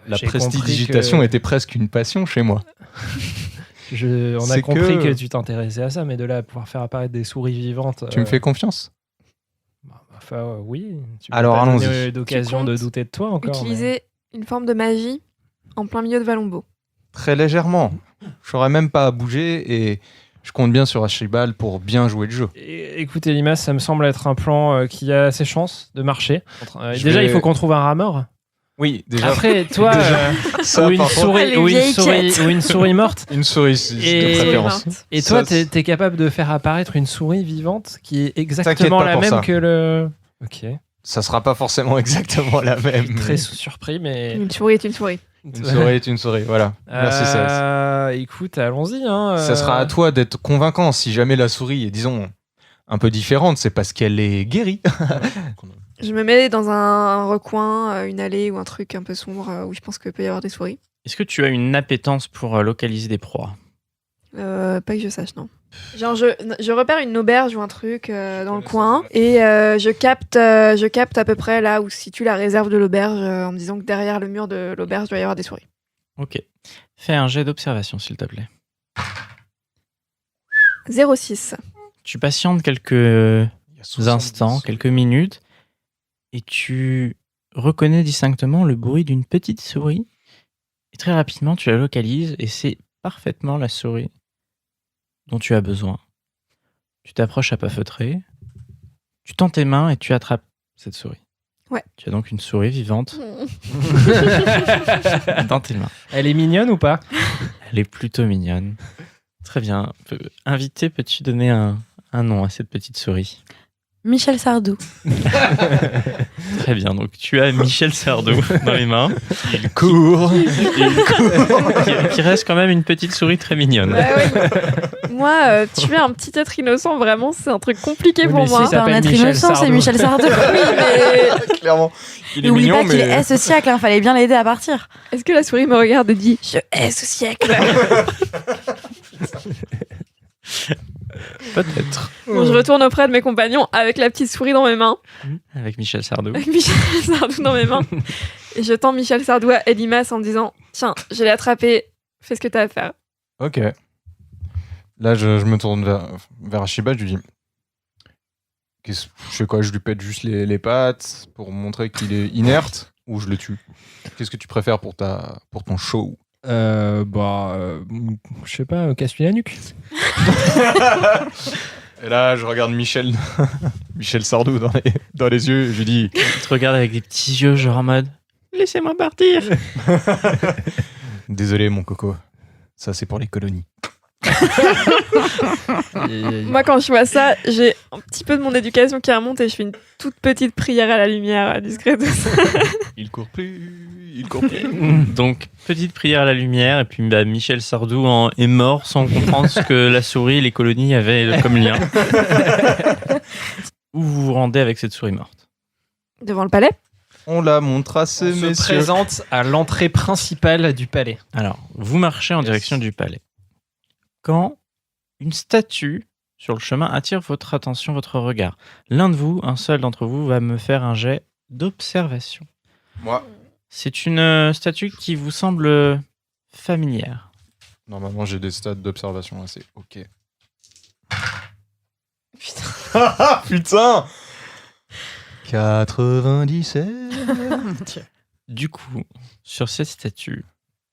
la J'ai prestidigitation compris que- était presque une passion chez moi. On a C'est compris que- que tu t'intéressais à ça, mais de là à pouvoir faire apparaître des souris vivantes... Tu me fais confiance? Enfin, oui. Tu Alors, m'as pas donné, allons-y. d'occasion Tu de comptes douter de toi encore. Utiliser une forme de magie en plein milieu de Valombo. Très légèrement. Je n'aurais même pas à bouger et je compte bien sur Archibald pour bien jouer le jeu. Écoute, Elimas, ça me semble être un plan qui a ses chances de marcher. Je Déjà, vais- il faut qu'on trouve un rat mort. Oui, déjà. Après, toi, ça, ou, une par contre, souris, Les ou, une vieilles souris, quêtes. ou une souris morte. une souris, c'est Et- de préférence. Souris morte. Et toi, Ça, t'es capable de faire apparaître une souris vivante qui est T'inquiète exactement pas la pour même ça. que le... Ok. Ça sera pas forcément exactement la même. Très surpris, mais... Une souris est une souris. Une souris est une souris, voilà. Merci, Céleste. Écoute, allons-y. Hein, Ça sera à toi d'être convaincant. Si jamais la souris est, disons, un peu différente, c'est parce qu'elle est guérie. Je me mets dans un recoin, une allée ou un truc un peu sombre où je pense qu'il peut y avoir des souris. Est-ce que tu as une appétence pour localiser des proies? Pas que je sache, non. Genre, je repère une auberge ou un truc dans le coin et je capte à peu près là où se situe la réserve de l'auberge en me disant que derrière le mur de l'auberge doit y avoir des souris. Ok. Fais un jet d'observation, s'il te plaît. 06. Tu patientes quelques instants, quelques minutes, et tu reconnais distinctement le bruit d'une petite souris. Et très rapidement, tu la localises, et c'est parfaitement la souris dont tu as besoin. Tu t'approches à pas feutrer, tu tends tes mains et tu attrapes cette souris. Ouais. Tu as donc une souris vivante dans tes mains. Elle est mignonne ou pas? Elle est plutôt mignonne. Très bien. Invité, peux-tu donner un nom à cette petite souris? Michel Sardou. Très bien, donc tu as Michel Sardou dans les mains. Il court. qui reste quand même une petite souris très mignonne. Bah oui. Moi, tuer un petit être innocent, vraiment, c'est un truc compliqué Oui, pour mais si moi. ça- C'est un s'appelle être Michel innocent, c'est Sardou. Michel Sardou. Oui, mais Clairement. Il est N'oublie mignon, pas qu'il mais... est ce siècle, hein, fallait bien l'aider à partir. est-ce que la souris me regarde et dit « Je hais ce siècle » Peut-être. Bon, je retourne auprès de mes compagnons avec la petite souris dans mes mains, Avec Michel Sardou. avec Michel Sardou dans mes mains. Et je tends Michel Sardou à Elimas en me disant « Tiens, je l'ai attrapé, fais ce que t'as à faire. » Ok. Là, je me tourne vers Archibald, je lui dis je fais quoi? Je lui pète juste les pattes pour montrer qu'il est inerte ou je le tue? Qu'est-ce que tu préfères pour ton show? Je sais pas, casse-lui la nuque. Et là, je regarde Michel Sardou dans les yeux et je lui dis Il te regarde avec des petits yeux, genre en mode laissez-moi partir. désolé, mon coco, ça c'est pour les colonies. Moi, quand je vois ça, j'ai un petit peu de mon éducation qui remonte et je fais une toute petite prière à la lumière discrète. Il court plus. Donc, petite prière à la lumière, et puis Michel Sardou est mort sans comprendre ce que la souris et les colonies avaient comme lien. Où vous vous rendez avec cette souris morte? Devant le palais. On la montre à ces On se messieurs. présente à l'entrée principale du palais. Alors, vous marchez en direction du palais. Quand une statue sur le chemin attire votre attention, votre regard. L'un de vous, un seul d'entre vous, va me faire un jet d'observation. Moi. C'est une statue qui vous semble familière. Normalement, j'ai des stats d'observation assez ok. Putain. Putain 97. Du coup, sur cette statue,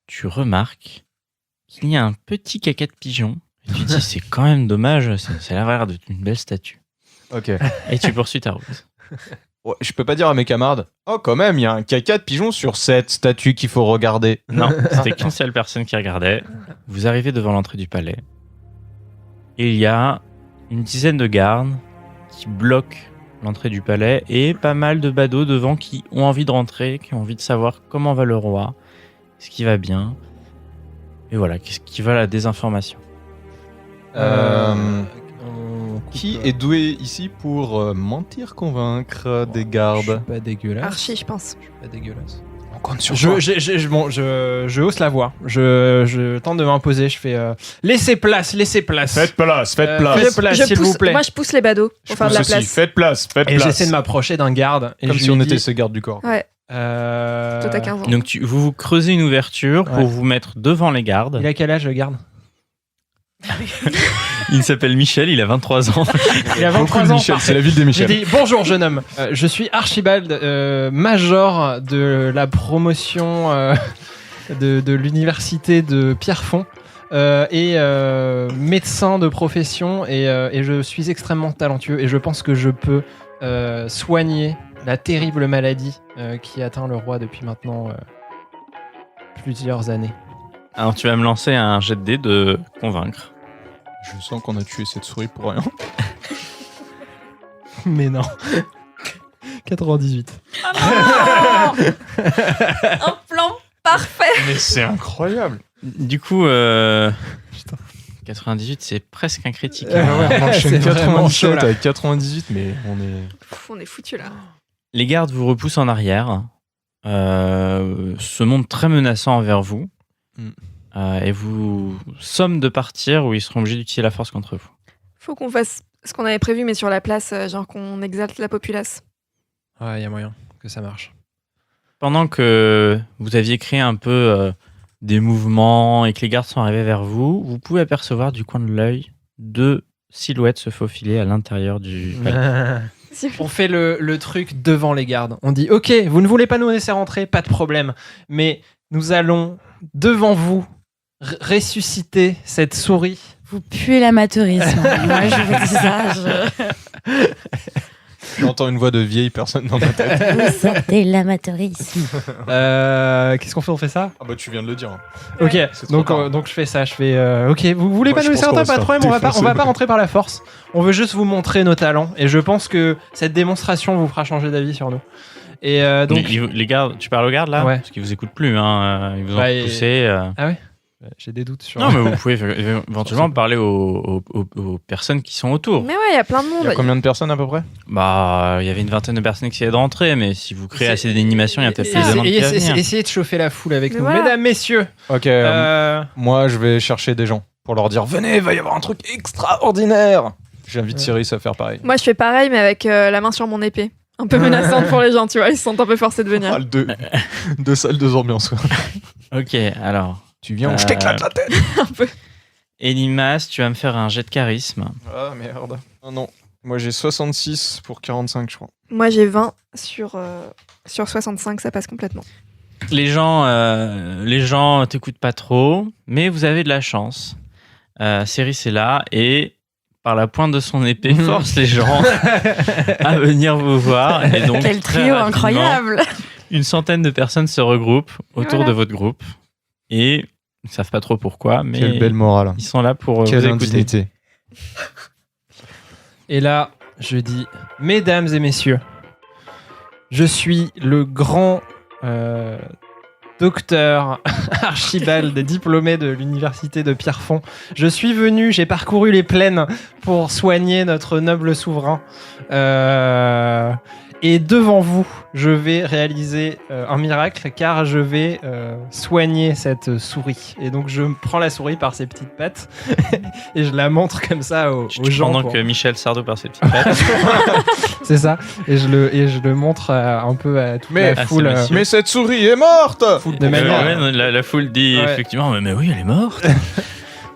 tu remarques qu'il y a un petit caca de pigeon. Et tu te dis, c'est quand même dommage, ça a l'air d'être une belle statue. Ok. Et tu poursuis ta route. Ouais, je peux pas dire à mes camarades, oh quand même, il y a un caca de pigeon sur cette statue qu'il faut regarder. Non, c'était qu'une seule personne qui regardait. Vous arrivez devant l'entrée du palais. Et il y a une dizaine de gardes qui bloquent l'entrée du palais et pas mal de badauds devant qui ont envie de rentrer, qui ont envie de savoir comment va le roi, ce qui va bien. Et voilà, qu'est-ce qui va la désinformation. Qui est doué ici pour mentir, convaincre des gardes? Pas dégueulasse. Archie, je pense. Pas dégueulasse. On compte sur Je hausse la voix. Je tente de m'imposer. Je fais laissez place. Faites place. Faites place, s'il vous plaît. Moi, je pousse les badauds pour faire de la place. Faites place. Et j'essaie de m'approcher d'un garde. Et Comme je si on lui était dis, ce garde du corps. Ouais, toi toi t'as 15 ans. Donc vous creusez une ouverture pour Ouais. vous mettre devant les gardes. Il a quel âge le garde? Il s'appelle Michel, il a 23 ans. Il a Beaucoup 23 de ans. Michel, parfait. c'est la ville des J'ai Michel. dit bonjour jeune homme. Je suis Archibald, major de la promotion de l'université de Pierrefonds et médecin de profession et je suis extrêmement talentueux et je pense que je peux soigner la terrible maladie qui atteint le roi depuis maintenant plusieurs années. Alors tu vas me lancer un jet de dés de convaincre. Je sens qu'on a tué cette souris pour rien. Mais non. 98. Ah non Un plan parfait. Mais c'est incroyable. Du coup, 98, c'est presque un critique. Ouais, On enchaîne c'est vraiment chaud, 97 là. avec 98, mais on est... Pff, on est foutu là. Les gardes vous repoussent en arrière, se montrent très menaçants envers vous, et vous somment de partir ou ils seront obligés d'utiliser la force contre vous. Faut qu'on fasse ce qu'on avait prévu, mais sur la place, genre qu'on exalte la populace. Ouais, il y a moyen que ça marche. Pendant que vous aviez créé un peu des mouvements et que les gardes sont arrivés vers vous, vous pouvez apercevoir du coin de l'œil 2 silhouettes se faufiler à l'intérieur du palais. On fait le truc devant les gardes. On dit ok, vous ne voulez pas nous laisser rentrer, pas de problème. Mais nous allons devant vous ressusciter cette souris. Vous puez l'amateurisme. Moi, je vous dis ça. J'entends une voix de vieille personne dans ma tête. Vous sentez l'amateurisme. Qu'est-ce qu'on fait? On fait ça? Ah bah tu viens de le dire. Ok, C'est trop tard. donc je fais ça. Je fais ok, vous voulez Moi, pas je nous laisser pense qu'on rentrer, va pas de se problème. faire On va défoncer. pas rentrer par la force. On veut juste vous montrer nos talents. Et je pense que cette démonstration vous fera changer d'avis sur nous. Et donc Les gardes, tu parles aux gardes là? Ouais. Parce qu'ils vous écoutent plus, hein, ils vous ont Bah, et- poussé. ah ouais, j'ai des doutes sur. Non, mais vous pouvez éventuellement parler aux personnes qui sont autour. Mais ouais, il y a plein de Il monde. y a combien de personnes à peu près? Bah, il y avait une vingtaine de personnes qui essayaient de rentrer, mais si vous créez assez d'animations, il y a peut-être plus de monde qui va venir. Essayez de chauffer la foule avec Mais nous, voilà. mesdames, messieurs. Ok, moi je vais chercher des gens pour leur dire venez, il va y avoir un truc extraordinaire. J'invite Cyrus à faire pareil. Moi, je fais pareil, mais avec la main sur mon épée. Un peu menaçante pour les gens, tu vois. Ils se sentent un peu forcés de venir. Ah, deux salles, deux ambiances. Ok, alors. Tu viens ou je t'éclate la tête. Un peu. Et Limas, tu vas me faire un jet de charisme. Ah merde. Ah non. Moi j'ai 66 pour 45, je crois. Moi, j'ai 20 sur 65, ça passe complètement. Les gens t'écoutent pas trop, mais vous avez de la chance. Céris est là et par la pointe de son épée force les gens à venir vous voir. Et donc, Quel très trio rapidement, incroyable. Une centaine de personnes se regroupent autour Voilà. de votre groupe et ils ne savent pas trop pourquoi, mais Quelle belle morale. ils sont là pour Quelle vous écouter. indignité. Et là, je dis, mesdames et messieurs, je suis le grand docteur Archibald, diplômé de l'université de Pierrefonds. Je suis venu, j'ai parcouru les plaines pour soigner notre noble souverain. Et devant vous, je vais réaliser un miracle car je vais soigner cette souris. Et donc je prends la souris par ses petites pattes et je la montre comme ça aux gens. Pendant pour- que Michel Sardou par ses petites pattes. C'est ça. Et je le montre un peu à toute Mais- la Ah, foule. c'est massive. Mais cette souris est morte. De manière- Ouais, la foule dit Ouais. effectivement, mais oui, elle est morte.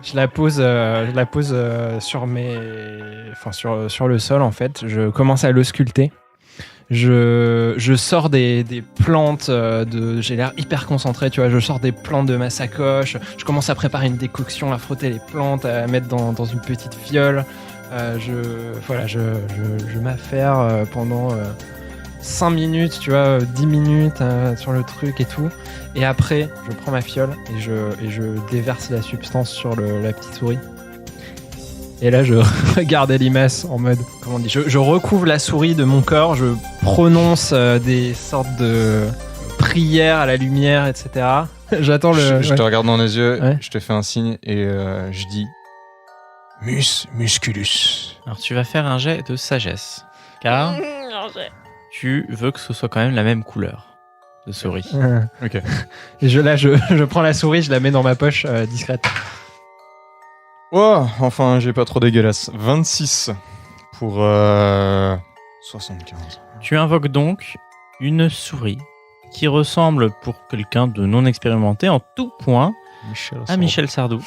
Je la pose sur sur le sol en fait. Je commence à l'ausculter. Je sors des plantes j'ai l'air hyper concentré, tu vois. Je sors des plantes de ma sacoche. Je commence à préparer une décoction, à frotter les plantes, à mettre dans une petite fiole. Je m'affaire pendant 5 minutes, tu vois, 10 minutes sur le truc et tout. Et après, je prends ma fiole et je déverse la substance sur la petite souris. Et là, je regarde Elimas en mode, comment on dit, je recouvre la souris de mon corps, je prononce des sortes de prières à la lumière, etc. J'attends le... Je te regarde dans les yeux, Ouais. je te fais un signe et je dis musculus. Alors tu vas faire un jet de sagesse, car tu veux que ce soit quand même la même couleur de souris. Ok. Et je prends la souris, je la mets dans ma poche discrète. Oh, enfin, j'ai pas trop dégueulasse. 26 pour 75. Tu invoques donc une souris qui ressemble pour quelqu'un de non expérimenté en tout point à Michel Sardou.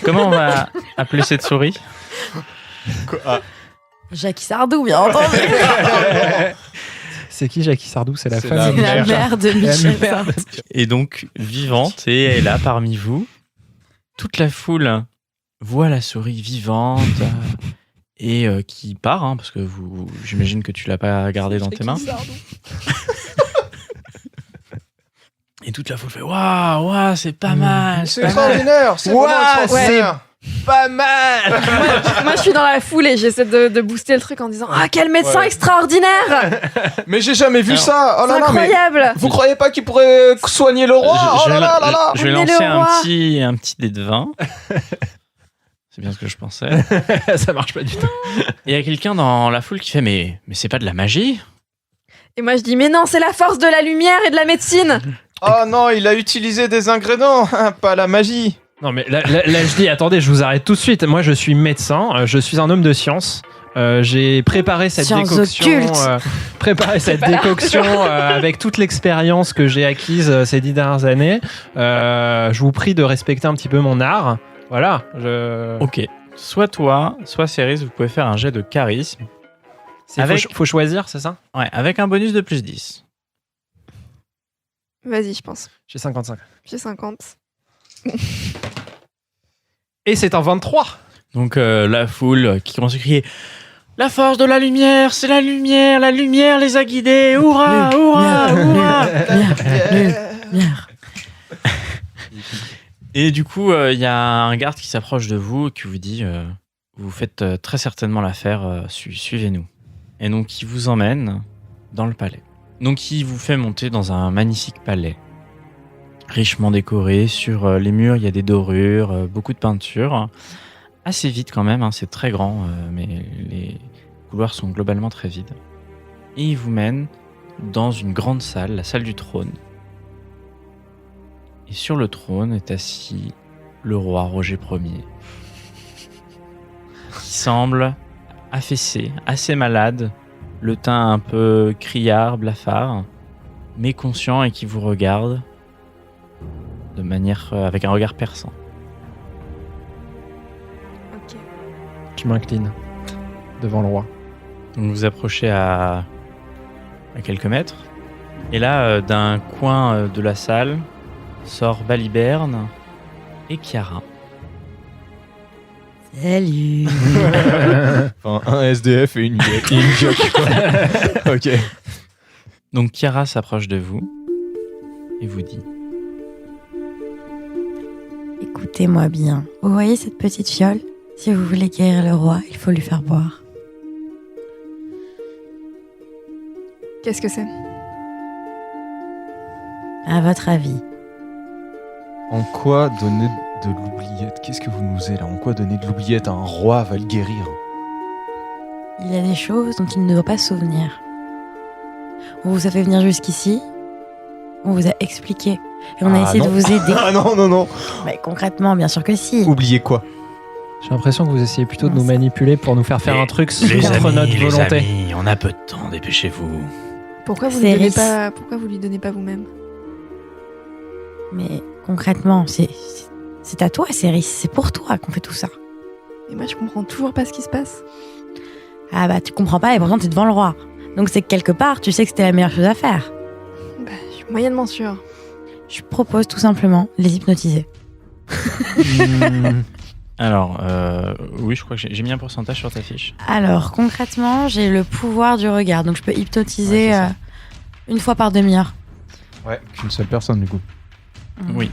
Comment on va appeler cette souris? Jackie Sardou, bien entendu. C'est qui Jackie Sardou? C'est la C'est femme la de C'est la Michel. mère de Michel mère. Sardou. Et donc vivante, et elle est là parmi vous. Toute la foule voit la souris vivante et qui part, hein, parce que j'imagine que tu l'as pas gardée dans tes mains. Et toute la foule fait waouh, c'est pas mal, C'est c'est pas mal. extraordinaire, c'est Ouah, vraiment extraordinaire. Pas mal. Moi, je suis dans la foule et j'essaie de booster le truc en disant ah, quel médecin Ouais. extraordinaire. Mais j'ai jamais vu Alors, ça. Oh C'est là là, mais incroyable. vous croyez pas qu'il pourrait soigner le roi? Je Oh vais là là là là. je vais Emmenez lancer le roi. un petit dé de 20. C'est bien ce que je pensais. Ça marche pas du tout. Et il y a quelqu'un dans la foule qui fait mais c'est pas de la magie? Et moi, je dis mais non, c'est la force de la lumière et de la médecine. Oh non, il a utilisé des ingrédients, pas la magie. Non mais là, je dis attendez, je vous arrête tout de suite. Moi je suis médecin, je suis un homme de science. J'ai préparé cette Sciences décoction, occultes. Avec toute l'expérience que j'ai acquise ces 10 dernières années. Je vous prie de respecter un petit peu mon art. Voilà. Ok. Soit toi, soit Céris, vous pouvez faire un jet de charisme. Faut choisir, c'est ça? Ouais, avec un bonus de plus 10. Vas-y, je pense. J'ai 55. J'ai 50. Et c'est un 23. Donc la foule qui commence à crier la force de la lumière, c'est la lumière les a guidés, hurrah, hurrah, hurrah. Lumière. Et du coup, il y a un garde qui s'approche de vous et qui vous dit vous faites très certainement l'affaire, suivez-nous. Et donc il vous emmène dans le palais. Donc il vous fait monter dans un magnifique palais, richement décoré. Sur les murs, il y a des dorures, beaucoup de peintures. Assez vide quand même, hein, c'est très grand, mais les couloirs sont globalement très vides. Et il vous mène dans une grande salle, la salle du trône. Et sur le trône est assis le roi Roger Ier, qui semble affaissé, assez malade, le teint un peu criard, blafard, mais conscient et qui vous regarde de manière avec un regard perçant. je m'incline devant le roi. Donc vous approchez à quelques mètres. Et là, d'un coin de la salle, sort Baliberne et Chiara. Salut. Enfin, un SDF et une joke. Ok. Donc Chiara s'approche de vous et vous dit: Écoutez-moi bien. Vous voyez cette petite fiole? Si vous voulez guérir le roi, il faut lui faire boire. Qu'est-ce que c'est? À votre avis? En quoi donner de l'oubliette? Qu'est-ce que vous nous êtes là? En quoi donner de l'oubliette à un roi va le guérir? Il y a des choses dont il ne doit pas se souvenir. On vous a fait venir jusqu'ici. On vous a expliqué. Et on a essayé non. de vous aider. Ah non. Mais concrètement, bien sûr que si. Oubliez quoi? J'ai l'impression que vous essayez plutôt de Non, nous ça- manipuler pour nous faire faire un truc contre notre volonté. amis, on a peu de temps, dépêchez-vous. Pourquoi vous Céris. lui donnez pas vous-même? Mais concrètement, c'est à toi, Céris. C'est pour toi qu'on fait tout ça. Et moi, je comprends toujours pas ce qui se passe. Ah bah, tu comprends pas et pourtant t'es devant le roi. Donc c'est que quelque part, tu sais que c'était la meilleure chose à faire. Bah, je suis moyennement sûre. Je propose tout simplement de les hypnotiser. Alors, oui, je crois que j'ai mis un pourcentage sur ta fiche. Alors, concrètement, j'ai le pouvoir du regard. Donc je peux hypnotiser Ouais, c'est ça. une fois par demi-heure. Ouais, qu'une seule personne du coup. Oui.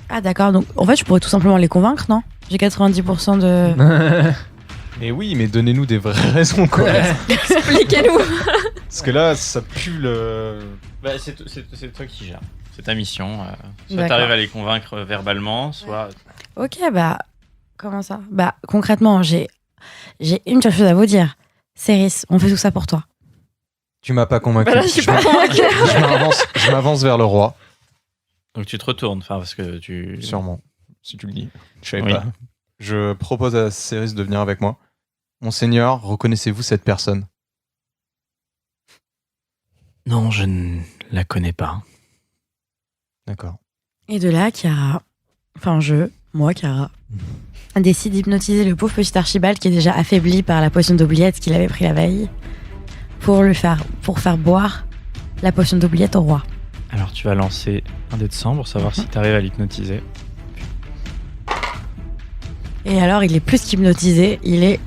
Ah d'accord, donc en fait je pourrais tout simplement les convaincre, non? J'ai 90% de... Mais oui, mais donnez-nous des vraies raisons quoi. Expliquez-nous. Parce que là, ça pue le. Bah, c'est toi qui gères. C'est ta mission. Soit D'accord. t'arrives à les convaincre verbalement, soit... Ok, bah... Comment ça? Bah concrètement, j'ai une seule chose à vous dire. Céris, on fait tout ça pour toi. Tu m'as pas convaincu. Bah là, je suis pas convaincue. Je m'avance vers le roi, Donc tu te retournes, enfin parce que tu... sûrement. Si tu le dis. Je savais Oui. pas. Je propose à Céris de venir avec moi. Monseigneur, reconnaissez-vous cette personne? Non, je ne la connais pas. D'accord. Et de là, Chiara, moi, Chiara, décide d'hypnotiser le pauvre petit Archibald qui est déjà affaibli par la potion d'oubliette qu'il avait pris la veille pour faire boire la potion d'oubliette au roi. Alors tu vas lancer un dé de sang pour savoir si t'arrives à l'hypnotiser. Et alors, il est plus qu'hypnotisé, il est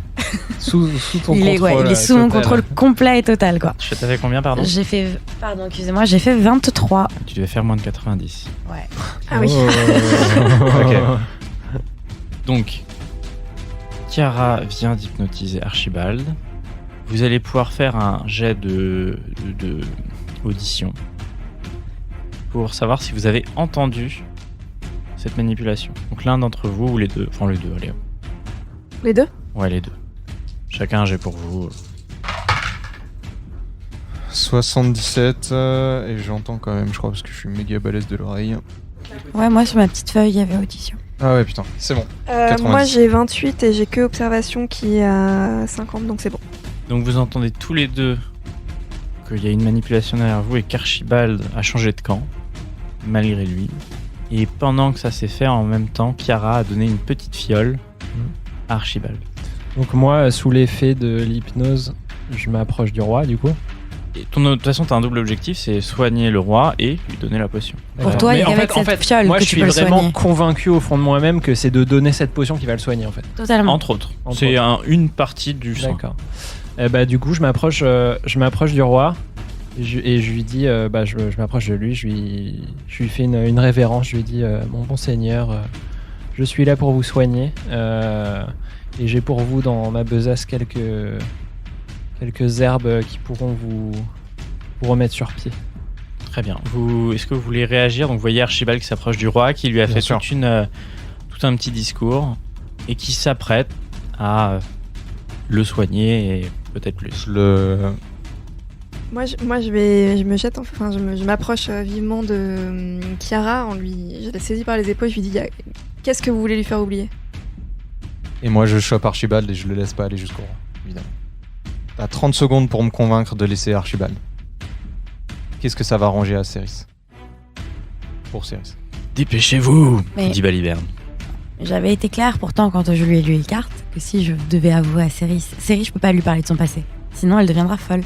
Sous ton il est, contrôle. il est sous mon total. contrôle complet et total, quoi. Tu t'as fait combien, pardon? J'ai fait 23. Tu devais faire moins de 90. Ouais. Ah oui. Oh. Donc, Chiara vient d'hypnotiser Archibald. Vous allez pouvoir faire un jet de audition pour savoir si vous avez entendu cette manipulation. Donc l'un d'entre vous ou les deux, enfin les deux, allez. Les deux? Ouais, les deux. Chacun un jet pour vous. 77 et j'entends quand même, je crois, parce que je suis méga balèze de l'oreille. Ouais, moi, sur ma petite feuille, il y avait audition. Ah ouais, putain, c'est bon. 90. Moi, j'ai 28 et j'ai que observation qui est à 50, donc c'est bon. Donc vous entendez tous les deux qu'il y a une manipulation derrière vous et qu'Archibald a changé de camp, malgré lui. Et pendant que ça s'est fait, en même temps, Chiara a donné une petite fiole à Archibald. Donc moi, sous l'effet de l'hypnose, je m'approche du roi, du coup. Et de toute façon, tu as un double objectif, c'est soigner le roi et lui donner la potion. Pour toi, il y a avec cette fiole moi, que je tu suis peux le vraiment soigner. convaincu au fond de moi-même que c'est de donner cette potion qui va le soigner, en fait. Totalement. Entre autres. Entre C'est une partie du sang. D'accord. Du coup, je m'approche du roi et je lui dis, je m'approche de lui, je lui fais une révérence, je lui dis, mon bon seigneur, je suis là pour vous soigner et j'ai pour vous dans ma besace quelques herbes qui pourront vous remettre sur pied. Très bien. Est-ce que vous voulez réagir? Donc vous voyez Archibald qui s'approche du roi, qui lui a Bien fait sûr. tout un petit discours et qui s'apprête à le soigner et peut-être plus. Moi, je m'approche vivement de Chiara je la saisis par les épaules, je lui dis qu'est-ce que vous voulez lui faire oublier? Et moi, je chope Archibald et je le laisse pas aller jusqu'au roi, évidemment. T'as 30 secondes pour me convaincre de laisser Archibald. Qu'est-ce que ça va arranger à Céris? Pour Céris. Dépêchez-vous, Mais- dit Baliberne. J'avais été claire pourtant quand je lui ai lu les cartes que si je devais avouer à Céris, je peux pas lui parler de son passé. Sinon, elle deviendra folle.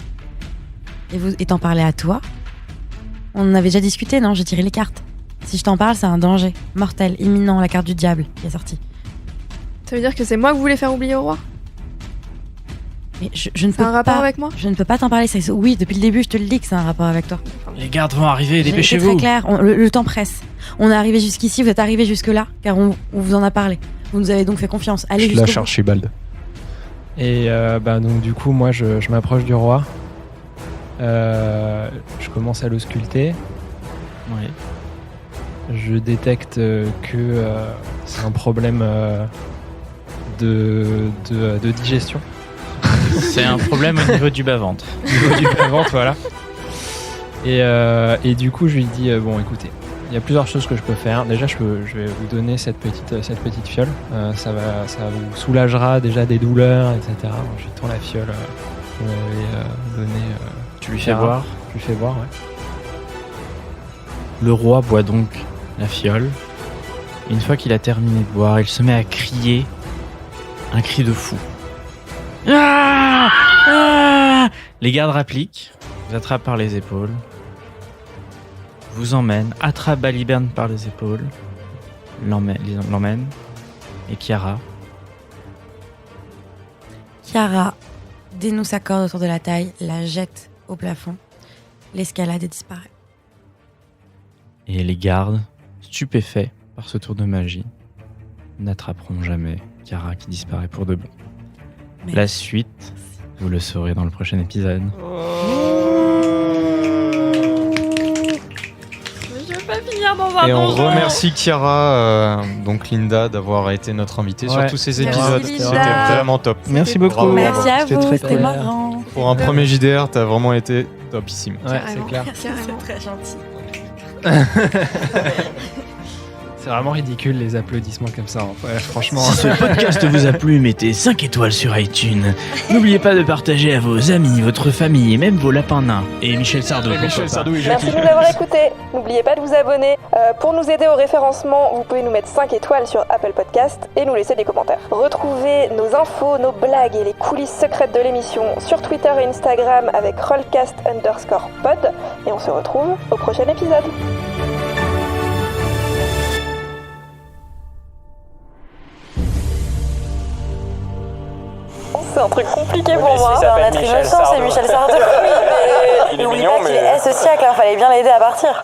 Et t'en parler à toi, on en avait déjà discuté, non? J'ai tiré les cartes. Si je t'en parle, c'est un danger. Mortel, imminent, la carte du diable qui est sortie. Ça veut dire que c'est moi que vous voulez faire oublier au roi? Mais je ne peux C'est un rapport pas. avec moi? Je ne peux pas t'en parler. Oui, depuis le début, je te le dis que c'est un rapport avec toi. Les gardes vont arriver, C'est dépêchez-vous. très clair. Le temps presse. On est arrivé jusqu'ici, vous êtes arrivé jusque-là, car on vous en a parlé. Vous nous avez donc fait confiance. Allez Je jusqu'au lâche bout. Archibald. Et donc du coup, moi, je m'approche du roi. Je commence à l'ausculter. Ouais. Je détecte que c'est un problème de digestion. C'est un problème au niveau du bas-ventre. Au niveau du bas-ventre, voilà. Et du coup, je lui dis bon, écoutez, il y a plusieurs choses que je peux faire. Déjà, je vais vous donner cette petite fiole. Ça vous soulagera déjà des douleurs, etc. Donc, je lui tourne la fiole. Vous m'avez donné. Tu lui fais Sarah. voir. Je lui fais voir, ouais. Le roi boit donc la fiole. Une fois qu'il a terminé de boire, il se met à crier un cri de fou. Ah ah Les gardes rappliquent, vous attrapent par les épaules, vous emmènent, attrapent Baliberne par les épaules, l'emmènent, et Chiara. Chiara dénoue sa corde autour de la taille, la jette au plafond. L'escalade et disparaît. Et les gardes, stupéfaits par ce tour de magie, n'attraperont jamais Chiara qui disparaît pour de bon. Mais- La suite, vous le saurez dans le prochain épisode. Je veux pas finir dans un Et on donjon. remercie Chiara, donc Linda, d'avoir été notre invitée sur Ouais. tous ces Merci, épisodes. Linda. C'était vraiment top. Merci C'était beaucoup. Bravo. Merci à C'était vous, très c'était clair. marrant. Pour un premier JDR, t'as vraiment été topissime. Ouais, Carrément. c'est clair. Carrément. très gentil. C'est vraiment ridicule les applaudissements comme ça. Ouais, franchement. Si ce podcast vous a plu, mettez 5 étoiles sur iTunes. N'oubliez pas de partager à vos amis, votre famille et même vos lapins nains. Et Michel Sardou. pourquoi pas. Merci de nous avoir écoutés. N'oubliez pas de vous abonner. Pour nous aider au référencement, vous pouvez nous mettre 5 étoiles sur Apple Podcast et nous laisser des commentaires. Retrouvez nos infos, nos blagues et les coulisses secrètes de l'émission sur Twitter et Instagram avec rollcast_pod. Et on se retrouve au prochain épisode. C'est un truc compliqué pour moi. C'est un être innocent, c'est Michel Sardou. Oui, mais Il est mignon, mais... ce siècle, il fallait bien l'aider à partir.